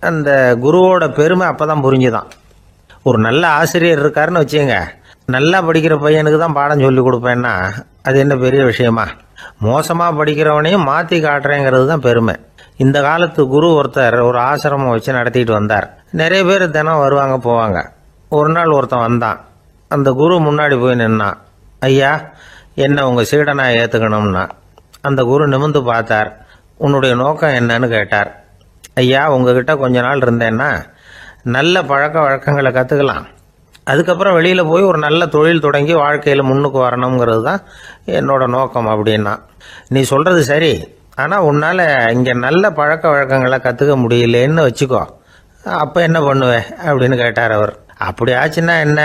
அந்த குருவோட பெருமை அப்பதான் புரிஞ்சுதான். ஒரு நல்ல ஆசிரியர் இருக்காருன்னு வச்சுங்க, நல்லா படிக்கிற பையனுக்கு தான் பாடம் சொல்லி கொடுப்பேன்னா அது என்ன பெரிய விஷயமா? மோசமாக படிக்கிறவனையும் மாற்றி காட்டுறேங்கிறது தான் பெருமை. இந்த காலத்து குரு ஒருத்தர் ஒரு ஆசிரமம் வச்சு நடத்திட்டு வந்தார். நிறைய பேர் தினம் வருவாங்க போவாங்க. ஒரு நாள் ஒருத்தன் வந்தான். அந்த குரு முன்னாடி போய் நின்னான். ஐயா, என்ன உங்கள் சீடனா ஏற்றுக்கணும்னா. அந்த குரு நிமிர்ந்து பார்த்தார். உன்னுடைய நோக்கம் என்னன்னு கேட்டார். ஐயா, உங்ககிட்ட கொஞ்ச நாள் இருந்தேன்னா நல்ல பழக்க வழக்கங்களை கற்றுக்கலாம், அதுக்கப்புறம் வெளியில் போய் ஒரு நல்ல தொழில் தொடங்கி வாழ்க்கையில் முன்னுக்கு வரணுங்கிறது தான் என்னோட நோக்கம் அப்படின்னா. நீ சொல்கிறது சரி, ஆனால் உன்னால் இங்கே நல்ல பழக்க வழக்கங்களை கற்றுக்க முடியலேன்னு வச்சுக்கோ, அப்போ என்ன பண்ணுவேன் அப்படின்னு கேட்டார் அவர். அப்படி ஆச்சுன்னா என்ன,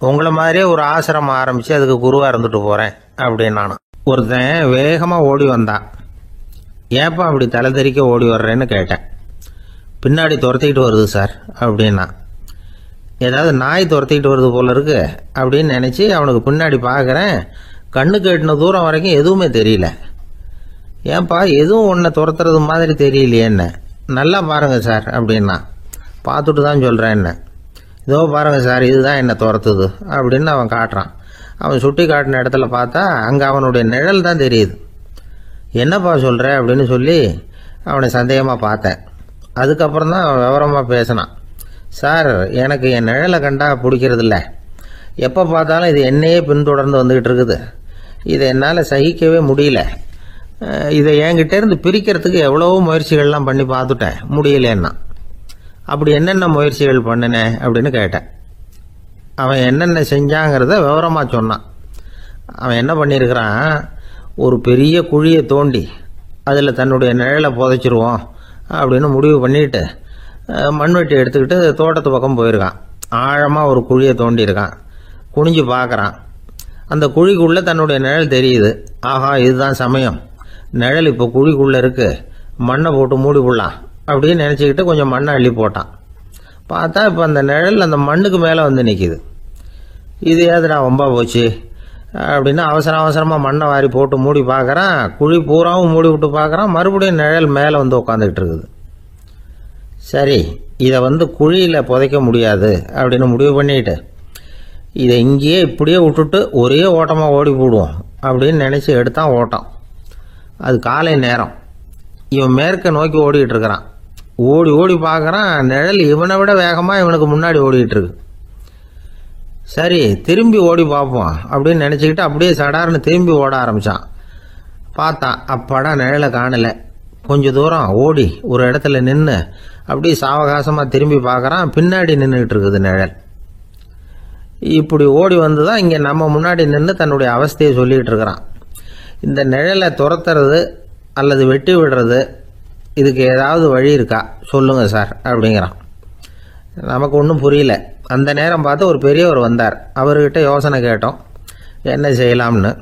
உங்களை மாதிரியே ஒரு ஆசிரமம் ஆரம்பித்து அதுக்கு குருவாக இருந்துட்டு போகிறேன் அப்படின்னு நானும். ஒருத்தன் வேகமாக ஓடி வந்தான். ஏப்பா அப்படி தலை தெறிக்க ஓடி வர்றேன்னு கேட்டேன். பின்னாடி துரத்திக்கிட்டு வருது சார் அப்படின்னா. ஏதாவது நாய் துரத்திக்கிட்டு வருது போல இருக்கு அப்படின்னு நினச்சி அவனுக்கு பின்னாடி பார்க்குறேன். கண்ணுக்கு எட்டின தூரம் வரைக்கும் எதுவுமே தெரியல. ஏன்பா எதுவும் ஒன்றை துரத்துறது மாதிரி தெரியலையே என்ன, நல்லா பாருங்க சார் அப்படின்னா. பார்த்துட்டு தான் சொல்கிறேன் என்ன. இதோ பாருங்க சார், இதுதான் என்ன துரத்துது அப்படின்னு அவன் காட்டுறான். அவன் சுட்டி காட்டின இடத்துல பார்த்தா அங்கே அவனுடைய நிழல் தான் தெரியுது. என்னப்பா சொல்கிற அப்படின்னு சொல்லி அவனை சந்தேகமாக பார்த்தேன். அதுக்கப்புறம் தான் அவன் விவரமாக பேசினான். சார், எனக்கு என் நிழலை கண்டா பிடிக்கிறதில்ல. எப்போ பார்த்தாலும் இது என்னையே பின்தொடர்ந்து வந்துக்கிட்டு இருக்குது. இதை என்னால் சகிக்கவே முடியல. இதை என்கிட்டேருந்து பிரிக்கிறதுக்கு எவ்வளவோ முயற்சிகள்லாம் பண்ணி பார்த்துட்டேன், முடியலன்னா. அப்படி என்னென்ன முயற்சிகள் பண்ணினேன் அப்படின்னு கேட்டேன். அவன் என்னென்ன செஞ்சாங்கிறத விவரமாக சொன்னான். அவன் என்ன பண்ணியிருக்கிறான், ஒரு பெரிய குழியை தோண்டி அதில் தன்னுடைய நிழலை புதைச்சிருவோம் அப்படின்னு முடிவு பண்ணிட்டு மண்வெட்டி எடுத்துக்கிட்டு தோட்டத்து பக்கம் போயிருக்கான். ஆழமாக ஒரு குழியை தோண்டியிருக்கான். குனிஞ்சு பார்க்குறான். அந்த குழிக்குள்ளே தன்னுடைய நிழல் தெரியுது. ஆஹா, இதுதான் சமயம், நிழல் இப்போ குழிக்குள்ளே இருக்குது, மண்ணை போட்டு மூடி விடலாம் அப்படின்னு நினச்சிக்கிட்டு கொஞ்சம் மண்ணை அள்ளி போட்டான். பார்த்தா இப்போ அந்த நிழல் அந்த மண்ணுக்கு மேலே வந்து நிற்கிது. இது ஏதுடா ரொம்ப போச்சு அப்படின்னு அவசரமாக மண்ணை வாரி போட்டு மூடி பார்க்குறான். குழி பூராவும் மூடி விட்டு பார்க்குறான். மறுபடியும் நிழல் மேலே வந்து உட்காந்துக்கிட்டு இருக்குது. சரி, இதை குழியில் புதைக்க முடியாது அப்படின்னு முடிவு பண்ணிட்டு இதை இங்கேயே இப்படியே விட்டுட்டு ஒரே ஓட்டமாக ஓடி போடுவோம் அப்படின்னு நினச்சி எடுத்தான் ஓட்டம். அது காலை நேரம். இவன் மேற்க நோக்கி ஓடிக்கிட்டு இருக்கிறான். ஓடி ஓடி பார்க்குறான், நிழல் இவனை விட வேகமாக இவனுக்கு முன்னாடி ஓடிக்கிட்டு இருக்கு. சரி, திரும்பி ஓடி பார்ப்போம் அப்படின்னு நினச்சிக்கிட்டு அப்படியே சடார்னு திரும்பி ஓட ஆரம்பித்தான். பார்த்தான், அப்பாடா நிழலை காணலை. கொஞ்சம் தூரம் ஓடி ஒரு இடத்துல நின்று அப்படியே சாவகாசமாக திரும்பி பார்க்குறான். பின்னாடி நின்றுக்கிட்டு இருக்குது நிழல். இப்படி ஓடி வந்து தான் இங்கே நம்ம முன்னாடி நின்று தன்னுடைய அவஸ்தையை சொல்லிகிட்டு இருக்கிறான். இந்த நிழலை துரத்துறது அல்லது வெட்டி விடுறது, இதுக்கு ஏதாவது வழி இருக்கா சொல்லுங்கள் சார் அப்படிங்கிறான். நமக்கு ஒன்றும் புரியல. அந்த நேரம் பார்த்து ஒரு பெரியவர் வந்தார். அவர்கிட்ட யோசனை கேட்டோம், என்ன செய்யலாம்னு.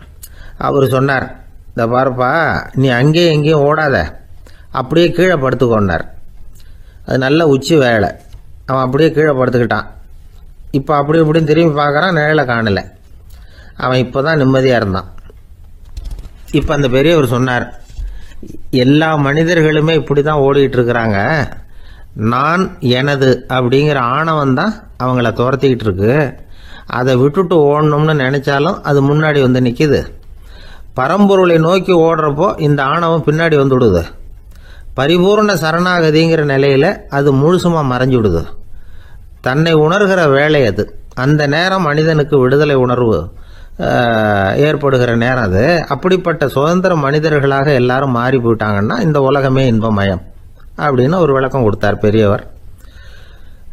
அவர் சொன்னார், இந்த பாருப்பா, நீ அங்கேயும் எங்கேயும் ஓடாத, அப்படியே கீழே படுத்துக்கொண்டார். அது நல்ல உச்சி வேலை. அவன் அப்படியே கீழே படுத்துக்கிட்டான். இப்போ அப்படி இப்படின்னு திரும்பி பார்க்குறான், நிழலை காணலை. அவன் இப்போ தான் நிம்மதியாக இருந்தான். இப்போ அந்த பெரியவர் சொன்னார், எல்லா மனிதர்களுமே இப்படி தான் ஓடிக்கிட்டு இருக்கிறாங்க. நான் எனது அப்படிங்கிற ஆணவம் தான் அவங்கள துரத்திக்கிட்டு இருக்கு. அதை விட்டுட்டு ஓடணும்னு நினைச்சாலும் அது முன்னாடி வந்து நிற்கிது. பரம்பொருளை நோக்கி ஓடுறப்போ இந்த ஆணவம் பின்னாடி வந்துவிடுது. பரிபூர்ண சரணாகதிங்கிற நிலையில் அது முழுசுமாக மறைஞ்சுடுது. தன்னை உணர்கிற வேலை அது. அந்த நேரம் மனிதனுக்கு விடுதலை உணர்வு ஏற்படுகிற நேரம் அது. அப்படிப்பட்ட சுதந்திர மனிதர்களாக எல்லாரும் மாறி போயிட்டாங்கன்னா இந்த உலகமே இன்பமயம் அப்படின்னு ஒரு விளக்கம் கொடுத்தார் பெரியவர்.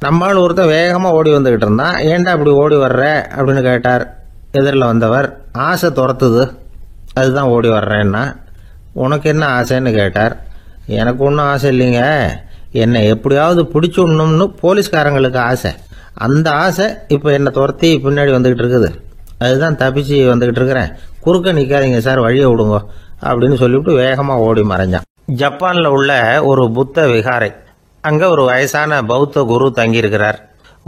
நம்மால் ஒருத்தர் வேகமாக ஓடி வந்துக்கிட்டு இருந்தான். ஏன்டா அப்படி ஓடி வர்ற அப்படின்னு கேட்டார் எதிரில் வந்தவர். ஆசை துரத்துது, அதுதான் ஓடி வர்றேன்னா. உனக்கு என்ன ஆசைன்னு கேட்டார். எனக்கு ஒன்றும் ஆசை இல்லைங்க, என்னை எப்படியாவது பிடிச்சுடணும்னு போலீஸ்காரங்களுக்கு ஆசை. அந்த ஆசை இப்போ என்னை துரத்தி பின்னாடி வந்துக்கிட்டு இருக்குது. அதுதான் தப்பிச்சு வந்துக்கிட்டு இருக்கிறேன். குறுக்க நிற்காதீங்க சார், வழியை விடுங்க அப்படின்னு சொல்லிவிட்டு வேகமாக ஓடி மறைஞ்சான். ஜப்பானில் உள்ள ஒரு புத்த விகாரை. அங்கே ஒரு வயசான பௌத்த குரு தங்கியிருக்கிறார்.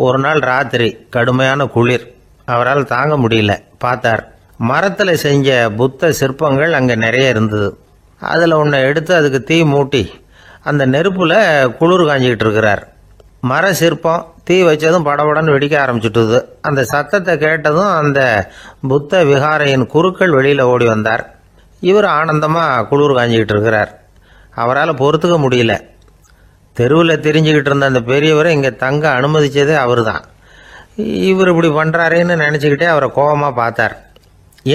ஒரு நாள் ராத்திரி கடுமையான குளிர். அவரால் தாங்க முடியல. பார்த்தார், மரத்தில் செஞ்ச புத்த சிற்பங்கள் அங்கே நிறைய இருந்தது. அதில் ஒன்றை எடுத்து அதுக்கு தீ மூட்டி அந்த நெருப்பில் குளிர் காஞ்சிக்கிட்டு இருக்கிறார். மர சிற்பம் தீ வச்சதும் படபடன்னு வெடிக்க ஆரம்பிச்சுட்டுது. அந்த சத்தத்தை கேட்டதும் அந்த புத்த விகாரையின் குருக்கள் வெளியில் ஓடி வந்தார். இவர் ஆனந்தமாக குளிர் காஞ்சிக்கிட்டு இருக்கிறார். அவரால் பொறுத்துக்க முடியல. தெருவில் தெரிஞ்சுக்கிட்டு இருந்த அந்த பெரியவரை இங்கே தங்க அனுமதிச்சதே அவர் தான். இவர் இப்படி பண்ணுறாருன்னு நினச்சிக்கிட்டே அவரை கோபமாக பார்த்தார்.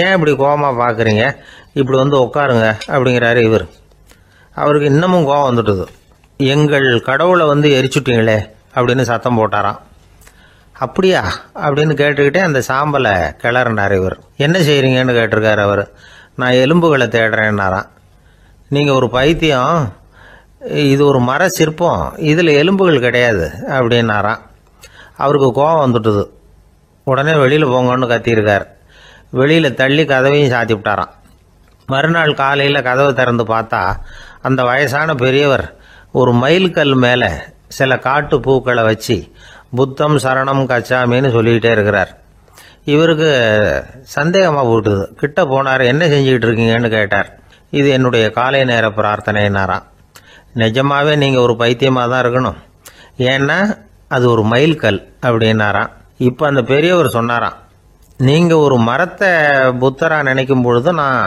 ஏன் இப்படி கோபமாக பார்க்குறீங்க, இப்படி உட்காருங்க அப்படிங்கிறாரு இவர். அவருக்கு இன்னமும் கோபம் வந்துட்டுது. எங்கள் கடவுளை எரிச்சுட்டீங்களே அப்படின்னு சத்தம் போட்டாராம். அப்படியா அப்படின்னு கேட்டுக்கிட்டே அந்த சாம்பலை கிளறினார் இவர். என்ன செய்கிறீங்கன்னு கேட்டிருக்காரு அவர். நான் எலும்புகளை தேடுறேன்னாராம். நீங்கள் ஒரு பைத்தியம், இது ஒரு மர சிற்பம், இதில் எலும்புகள் கிடையாது அப்படின்னாராம். அவருக்கு கோபம் வந்துட்டுது. உடனே வெளியில் போங்கன்னு கத்தியிருக்கார். வெளியில் தள்ளி கதவையும் சாத்தி விட்டாராம். மறுநாள் காலையில் கதவை திறந்து பார்த்தா அந்த வயசான பெரியவர் ஒரு மைல்கல் மேலே சில காட்டு பூக்களை வச்சு புத்தம் சரணம் கச்சாமின்னு சொல்லிக்கிட்டே இருக்கிறார். இவருக்கு சந்தேகமாக போட்டுது. கிட்ட போனார். என்ன செஞ்சுக்கிட்டு இருக்கீங்கன்னு கேட்டார். இது என்னுடைய காலை நேர பிரார்த்தனைனாராம். நிஜமாவே நீங்கள் ஒரு பைத்தியமாக தான் இருக்கணும், ஏன்னா அது ஒரு மைல்கல் அப்படின்னாராம். இப்போ அந்த பெரியவர் சொன்னாராம், நீங்கள் ஒரு மரத்தை புத்தராக நினைக்கும் பொழுது நான்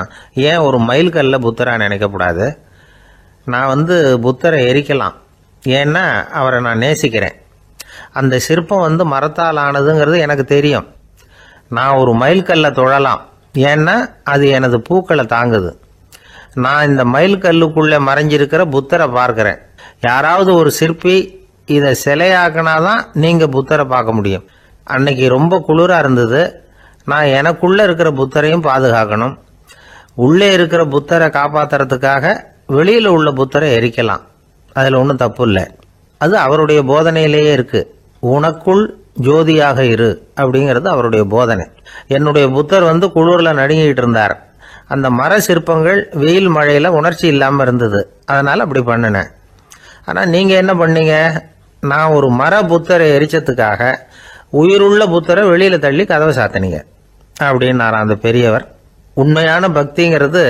ஏன் ஒரு மைல்கல்ல புத்தராக நினைக்கக்கூடாது? நான் புத்தரை எரிக்கலாம், ஏன்னா அவரை நான் நேசிக்கிறேன். அந்த சிற்பம் மரத்தால் ஆனதுங்கிறது எனக்கு தெரியும். நான் ஒரு மைல்கல்லை தொழலாம், ஏன்னா அது எனது பூக்களை தாங்குது. நான் இந்த மைல்கல்லுக்குள்ளே மறைஞ்சிருக்கிற புத்தரை பார்க்கிறேன். யாராவது ஒரு சிற்பி இதை சிலையாக்கினாதான் நீங்கள் புத்தரை பார்க்க முடியும். அன்னைக்கு ரொம்ப குளிராக இருந்தது. நான் எனக்குள்ளே இருக்கிற புத்தரையும் பாதுகாக்கணும். உள்ளே இருக்கிற புத்தரை காப்பாற்றுறதுக்காக வெளியில் உள்ள புத்தரை எரிக்கலாம், அதில் ஒன்றும் தப்பு இல்லை. அது அவருடைய போதனையிலேயே இருக்கு. உனக்குள் ஜோதியாக இரு அப்படிங்கிறது அவருடைய போதனை. என்னுடைய புத்தர் குளிரில் நடுங்கிட்டு இருந்தார். அந்த மர சிற்பங்கள் வெயில் மழையில் உணர்ச்சி இல்லாமல் இருந்தது, அதனால் அப்படி பண்ணினேன். ஆனால் நீங்கள் என்ன பண்ணீங்க? நான் ஒரு மர புத்தரை எரிச்சதுக்காக உயிருள்ள புத்தரை வெளியில் தள்ளி கதவை சாத்தினீங்க அப்படின்னாராம் அந்த பெரியவர். உண்மையான பக்திங்கிறது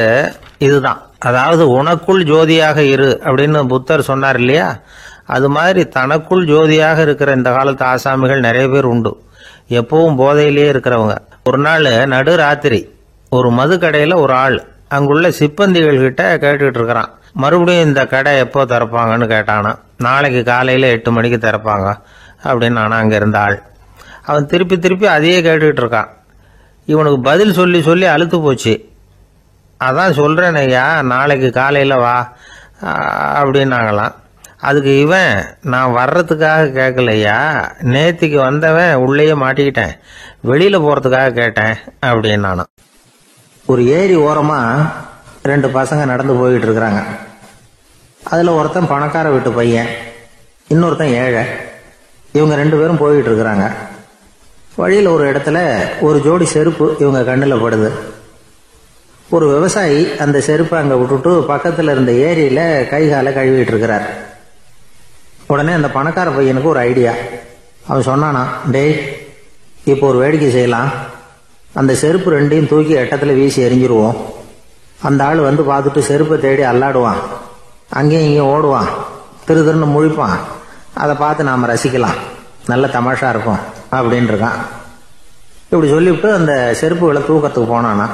இதுதான். அதாவது உனக்குள் ஜோதியாக இரு அப்படின்னு புத்தர் சொன்னார் இல்லையா, அது மாதிரி தனக்குள் ஜோதியாக இருக்கிற இந்த காலத்து ஆசாமிகள் நிறைய பேர் உண்டு. எப்பவும் போதையிலேயே இருக்கிறவங்க. ஒரு நாள் நடு ராத்திரி ஒரு மது கடையில் ஒரு ஆள் அங்குள்ள சிப்பந்திகள் கிட்ட கேட்டுக்கிட்டு இருக்கிறான். மறுபடியும் இந்த கடை எப்போ திறப்பாங்கன்னு கேட்டானா. நாளைக்கு காலையில் 8 மணிக்கு திறப்பாங்க அப்படின்னு நானா அங்கே இருந்த ஆள். அவன் திருப்பி திருப்பி அதையே கேட்டுக்கிட்டு இருக்கான். இவனுக்கு பதில் சொல்லி சொல்லி அழுத்து போச்சு. அதான் சொல்கிறேன் ஐயா, நாளைக்கு காலையில் வா அப்படின்னாங்களாம். அதுக்கு இவன், நான் வர்றதுக்காக கேட்கலையா, நேத்திக்கு வந்தவன் உள்ளேயே மாட்டிக்கிட்டேன், வெளியில் போகிறதுக்காக கேட்டேன் அப்படின்னானான். ஒரு ஏரி ஓரமாக 2 பசங்க நடந்து போய்கிட்டு இருக்கிறாங்க. அதில் ஒருத்தன் பணக்கார வீட்டு பையன், இன்னொருத்தன் ஏழை. இவங்க 2 பேரும் போய்கிட்டு இருக்கிறாங்க. வழியில் ஒரு இடத்துல ஒரு ஜோடி செருப்பு இவங்க கண்ணில் படுது. ஒரு விவசாயி அந்த செருப்பை அங்கே விட்டுட்டு பக்கத்தில் இருந்த ஏரியில் கை காலை கழுவிட்டு இருக்கிறார். உடனே அந்த பணக்கார பையனுக்கு ஒரு ஐடியா. அவன் சொன்னானா, டேய், இப்போ ஒரு வேடிக்கை செய்யலாம். அந்த செருப்பு 2ஐயும் தூக்கி எட்டத்தில் வீசி எரிஞ்சிருவோம். அந்த ஆள் பார்த்துட்டு செருப்பை தேடி அல்லாடுவான், அங்கேயும் இங்கேயும் ஓடுவான், திருன்னு முழிப்பான். அதை பார்த்து நாம் ரசிக்கலாம், நல்ல தமாஷா இருக்கும் அப்படின்னு இருக்கான். இப்படி சொல்லிவிட்டு அந்த செருப்புகளை தூக்கத்துக்கு போனானா.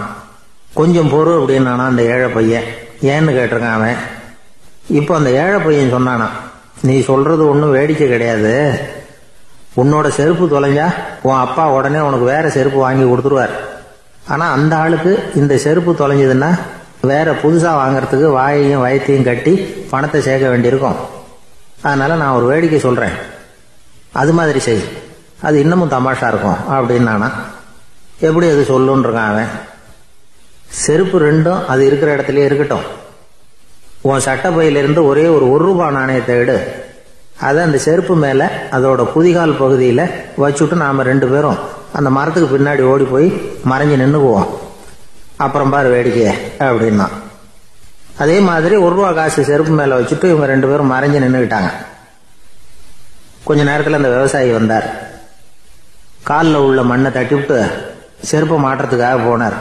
கொஞ்சம் பொறு அப்படின்னானா அந்த ஏழை பையன். ஏன்னு கேட்டிருக்கான் அவன். இப்போ அந்த ஏழை பையன் சொன்னானா, நீ சொல்றது ஒன்றும் வேடிக்கை கிடையாது. உன்னோட செருப்பு தொலைஞ்சா உன் அப்பா உடனே உனக்கு வேற செருப்பு வாங்கி கொடுத்துருவார். ஆனால் அந்த ஆளுக்கு இந்த செருப்பு தொலைஞ்சதுன்னா வேற புதுசாக வாங்கறதுக்கு வாயையும் வயத்தையும் கட்டி பணத்தை சேர்க்க வேண்டியிருக்கும். அதனால நான் ஒரு வேடிக்கை சொல்கிறேன், அது மாதிரி செய், அது இன்னமும் தமாஷா இருக்கும் அப்படின்னானா. எப்படி அது சொல்லுன்னு இருக்கான் அவன். செருப்பு 2ம் அது இருக்கிற இடத்துலயே இருக்கட்டும். உன் சட்டை பையிலிருந்து ஒரே ஒரு ₹1 நாணயத்தை எடு. அதை அந்த செருப்பு மேலே அதோட குதிகால் பகுதியில் வச்சுட்டு நாம் 2 பேரும் அந்த மரத்துக்கு பின்னாடி ஓடி போய் மறைஞ்சு நின்றுக்குவோம். அப்புறம் பாரு வேடிக்கைய அப்படின்னா. அதே மாதிரி ₹1 காசு செருப்பு மேலே வச்சுட்டு இவங்க 2 பேரும் மறைஞ்சு நின்றுக்கிட்டாங்க. கொஞ்ச நேரத்தில் அந்த விவசாயி வந்தார். காலில் உள்ள மண்ணை தட்டிவிட்டு செருப்பை மாட்டுறதுக்காக போனார்.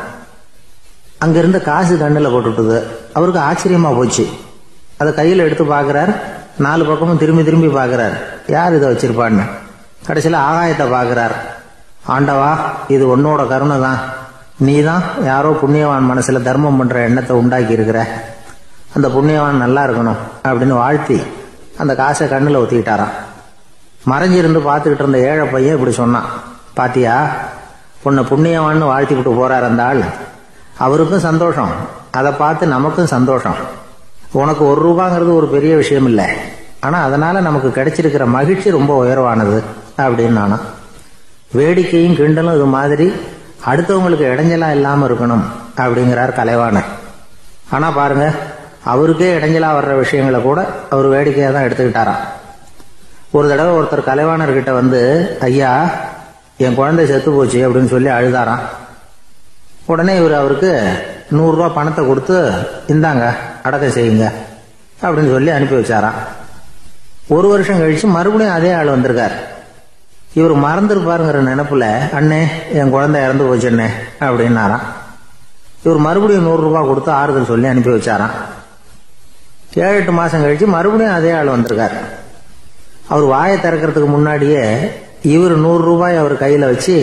அங்கிருந்த காசு கண்ணில் போட்டுவிட்டது. அவருக்கு ஆச்சரியமா போச்சு. அதை கையில் எடுத்து பார்க்குறார். 4 பக்கமும் திரும்பி திரும்பி பார்க்குறார், யார் இதை வச்சிருப்பான்னு. கடைசியில் ஆகாயத்தை பார்க்குறார். ஆண்டவா, இது உன்னோட கருணை தான். நீ தான் யாரோ புண்ணியவான் மனசில் தர்மம் பண்ணுற எண்ணத்தை உண்டாக்கி இருக்கிற. அந்த புண்ணியவான் நல்லா இருக்கணும் அப்படின்னு வாழ்த்தி அந்த காசை கண்ணில் ஒத்திக்கிட்டாராம். மறைஞ்சிருந்து பார்த்துக்கிட்டு இருந்த ஏழை பையன் இப்படி சொன்னான், பாத்தியா, உன்னை புண்ணியவான்னு வாழ்த்திக்கிட்டு போறார் அந்த ஆள். அவருக்கும் சந்தோஷம், அதை பார்த்து நமக்கும் சந்தோஷம். உனக்கு ₹1 ஒரு பெரிய விஷயம் இல்லை, ஆனால் அதனால நமக்கு கிடைச்சிருக்கிற மகிழ்ச்சி ரொம்ப உயர்வானது அப்படின்னு நானா. வேடிக்கையும் கிண்டலும் இது மாதிரி அடுத்தவங்களுக்கு இடைஞ்சலா இல்லாமல் இருக்கணும் அப்படிங்கிறார் கலைவாணர். ஆனால் பாருங்க, அவருக்கே இடைஞ்சலா வர்ற விஷயங்களை கூட அவர் வேடிக்கையாக தான் எடுத்துக்கிட்டாராம். ஒரு தடவை ஒருத்தர் கலைவாணர்கிட்ட வந்து, ஐயா என் குழந்தை செத்து போச்சு அப்படின்னு சொல்லி அழுதாராம். உடனே அவருக்கு 100 ரூபா பணத்தை கொடுத்து, இந்தாங்க அடக்கம் செய்யுங்க அப்படின்னு சொல்லி அனுப்பி வச்சாராம். 1 வருஷம் கழிச்சு மறுபடியும் அதே ஆள் வந்திருக்கார். இவர் மறந்துருப்பாருங்கிற நினைப்புல, அண்ணே என் குழந்தை இறந்து போச்சுண்ணே அப்படின்னாராம். இவர் மறுபடியும் 100 ரூபா கொடுத்து ஆறுதல் சொல்லி அனுப்பி வச்சாராம். 7-8 மாசம் கழிச்சு மறுபடியும் அதே ஆள் வந்திருக்கார். அவர் வாயை திறக்கிறதுக்கு முன்னாடியே இவர் 100 ரூபாய் அவர் கையில வச்சு,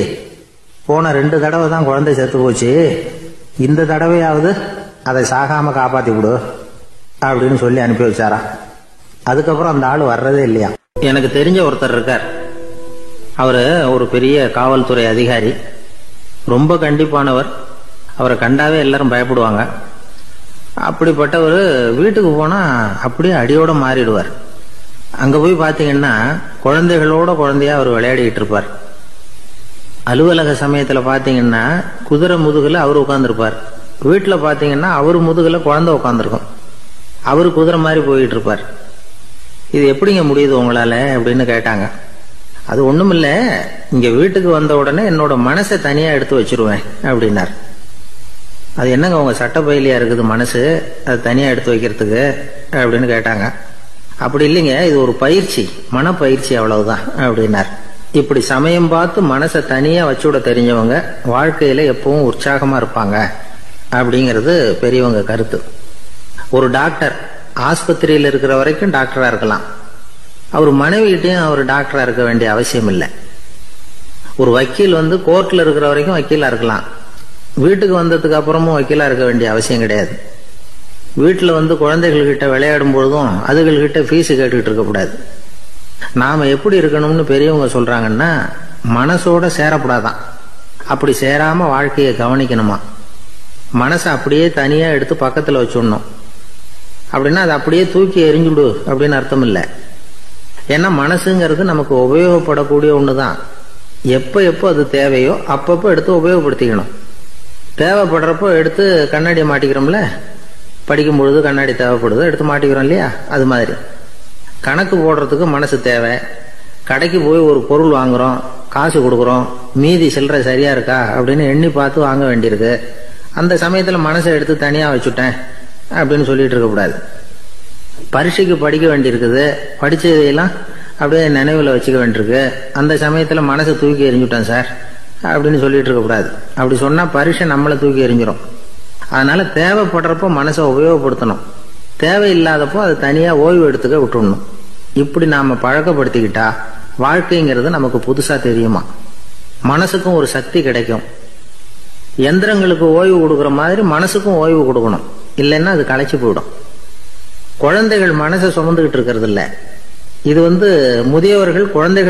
போன 2 தடவை தான் குழந்தை செத்து போச்சு, இந்த தடவையாவது அதை சாகாம காப்பாத்தி விடு அப்படின்னு சொல்லி அனுப்பி வச்சாராம். அதுக்கப்புறம் அந்த ஆள் வர்றதே இல்லையா. எனக்கு தெரிஞ்ச ஒருத்தர் இருக்கார். அவரு ஒரு பெரிய காவல்துறை அதிகாரி, ரொம்ப கண்டிப்பானவர். அவரை கண்டாவே எல்லாரும் பயப்படுவாங்க. அப்படிப்பட்டவர் வீட்டுக்கு போனா அப்படியே அடியோட மாறிடுவார். அங்க போய் பாத்தீங்கன்னா குழந்தைகளோட குழந்தையா அவர் விளையாடிட்டு இருப்பார். அலுவலக சமயத்துல பாத்தீங்கன்னா குதிரை முதுகுல அவர் உட்கார்ந்துருப்பார். வீட்டுல பாத்தீங்கன்னா அவர் முதுகுல குழந்தை உட்காந்துருக்கும். அவரு குதிரை மாதிரி போயிட்டு இருப்பார். இது எப்படிங்க முடியுது உங்களால அப்படின்னு கேட்டாங்க. அது ஒண்ணுமில்ல, இங்க வீட்டுக்கு வந்த உடனே என்னோட மனசை தனியா எடுத்து வச்சிருவேன் அப்படின்னார். அது என்னங்க உங்க சட்டப்பயிலியா இருக்குது மனசு, அது தனியா எடுத்து வைக்கிறதுக்கு அப்படின்னு கேட்டாங்க. அப்படி இல்லைங்க, இது ஒரு பயிற்சி, மனப்பயிற்சி, அவ்வளவுதான் அப்படின்னார். இப்படி சமயம் பார்த்து மனசை தனியா வச்சுவிட தெரிஞ்சவங்க வாழ்க்கையில எப்பவும் உற்சாகமா இருப்பாங்க அப்படிங்கிறது பெரியவங்க கருத்து. ஒரு டாக்டர் ஆஸ்பத்திரியில் இருக்கிற வரைக்கும் டாக்டரா இருக்கலாம். அவர் மனைவிகிட்டையும் அவர் டாக்டரா இருக்க வேண்டிய அவசியம் இல்லை. ஒரு வக்கீல் கோர்ட்ல இருக்கிற வரைக்கும் வக்கீலா இருக்கலாம். வீட்டுக்கு வந்ததுக்கு அப்புறமும் வக்கீலா இருக்க வேண்டிய அவசியம் கிடையாது. வீட்டுல குழந்தைகள்கிட்ட விளையாடும் பொழுதும் அதுகள்கிட்ட ஃபீஸ் கேட்டுக்கிட்டு இருக்கக்கூடாது. நாம எப்படி இருக்கணும்னு பெரியவங்க சொல்றாங்கன்னா, மனசோட சேரப்படாதான். அப்படி சேராம வாழ்க்கையை கவனிக்கணுமா. மனசை அப்படியே தனியா எடுத்து பக்கத்துல வச்சுடணும். அப்படின்னா அதை அப்படியே தூக்கி எறிஞ்சுடு அப்படின்னு அர்த்தம் இல்லை. ஏன்னா மனசுங்கிறது நமக்கு உபயோகப்படக்கூடிய ஒண்ணுதான். எப்ப எப்போ அது தேவையோ அப்பப்போ எடுத்து உபயோகப்படுத்திக்கணும். தேவைப்படுறப்போ எடுத்து கண்ணாடியை மாட்டிக்கிறோம்ல, படிக்கும் பொழுது கண்ணாடி தேவைப்படுது, எடுத்து மாட்டிக்கிறோம் இல்லையா. அது மாதிரி கணக்கு போடுறதுக்கு மனசு தேவை. கடைக்கு போய் ஒரு பொருள் வாங்குறோம், காசு கொடுக்குறோம், மீதி சில்லறை சரியா இருக்கா அப்படின்னு எண்ணி பார்த்து வாங்க வேண்டியிருக்கு. அந்த சமயத்துல மனசை எடுத்து தனியா வச்சுட்டேன் அப்படின்னு சொல்லிட்டு இருக்கக்கூடாது. பரீட்சைக்கு படிக்க வேண்டியிருக்குது, படிச்சதையெல்லாம் அப்படியே நினைவுல வச்சுக்க வேண்டியிருக்கு. அந்த சமயத்துல மனசை தூக்கி எறிஞ்சுட்டேன் சார் அப்படின்னு சொல்லிட்டு இருக்கக்கூடாது. அப்படி சொன்னா பரீட்சை நம்மளை தூக்கி எறிஞ்சிடும். அதனால தேவைப்படுறப்போ மனசை உபயோகப்படுத்தணும், தேவையில்லாதப்போ அதை தனியா ஓய்வு எடுத்துக்க விட்டுடணும். இப்படி நாம பழக்கப்படுத்திக்கிட்டா வாழ்க்கைங்கிறது நமக்கு புதுசா தெரியுமா. மனசுக்கும் ஒரு சக்தி கிடைக்கும். எந்திரங்களுக்கு ஓய்வு கொடுக்கற மாதிரி மனசுக்கும் ஓய்வு கொடுக்கணும், இல்லைன்னா அது களைச்சு போயிடும். குழந்தைகள் மனசை சுமந்துகிட்டு இருக்கிறது இல்ல. இது முதியவர்கள் குழந்தைகள்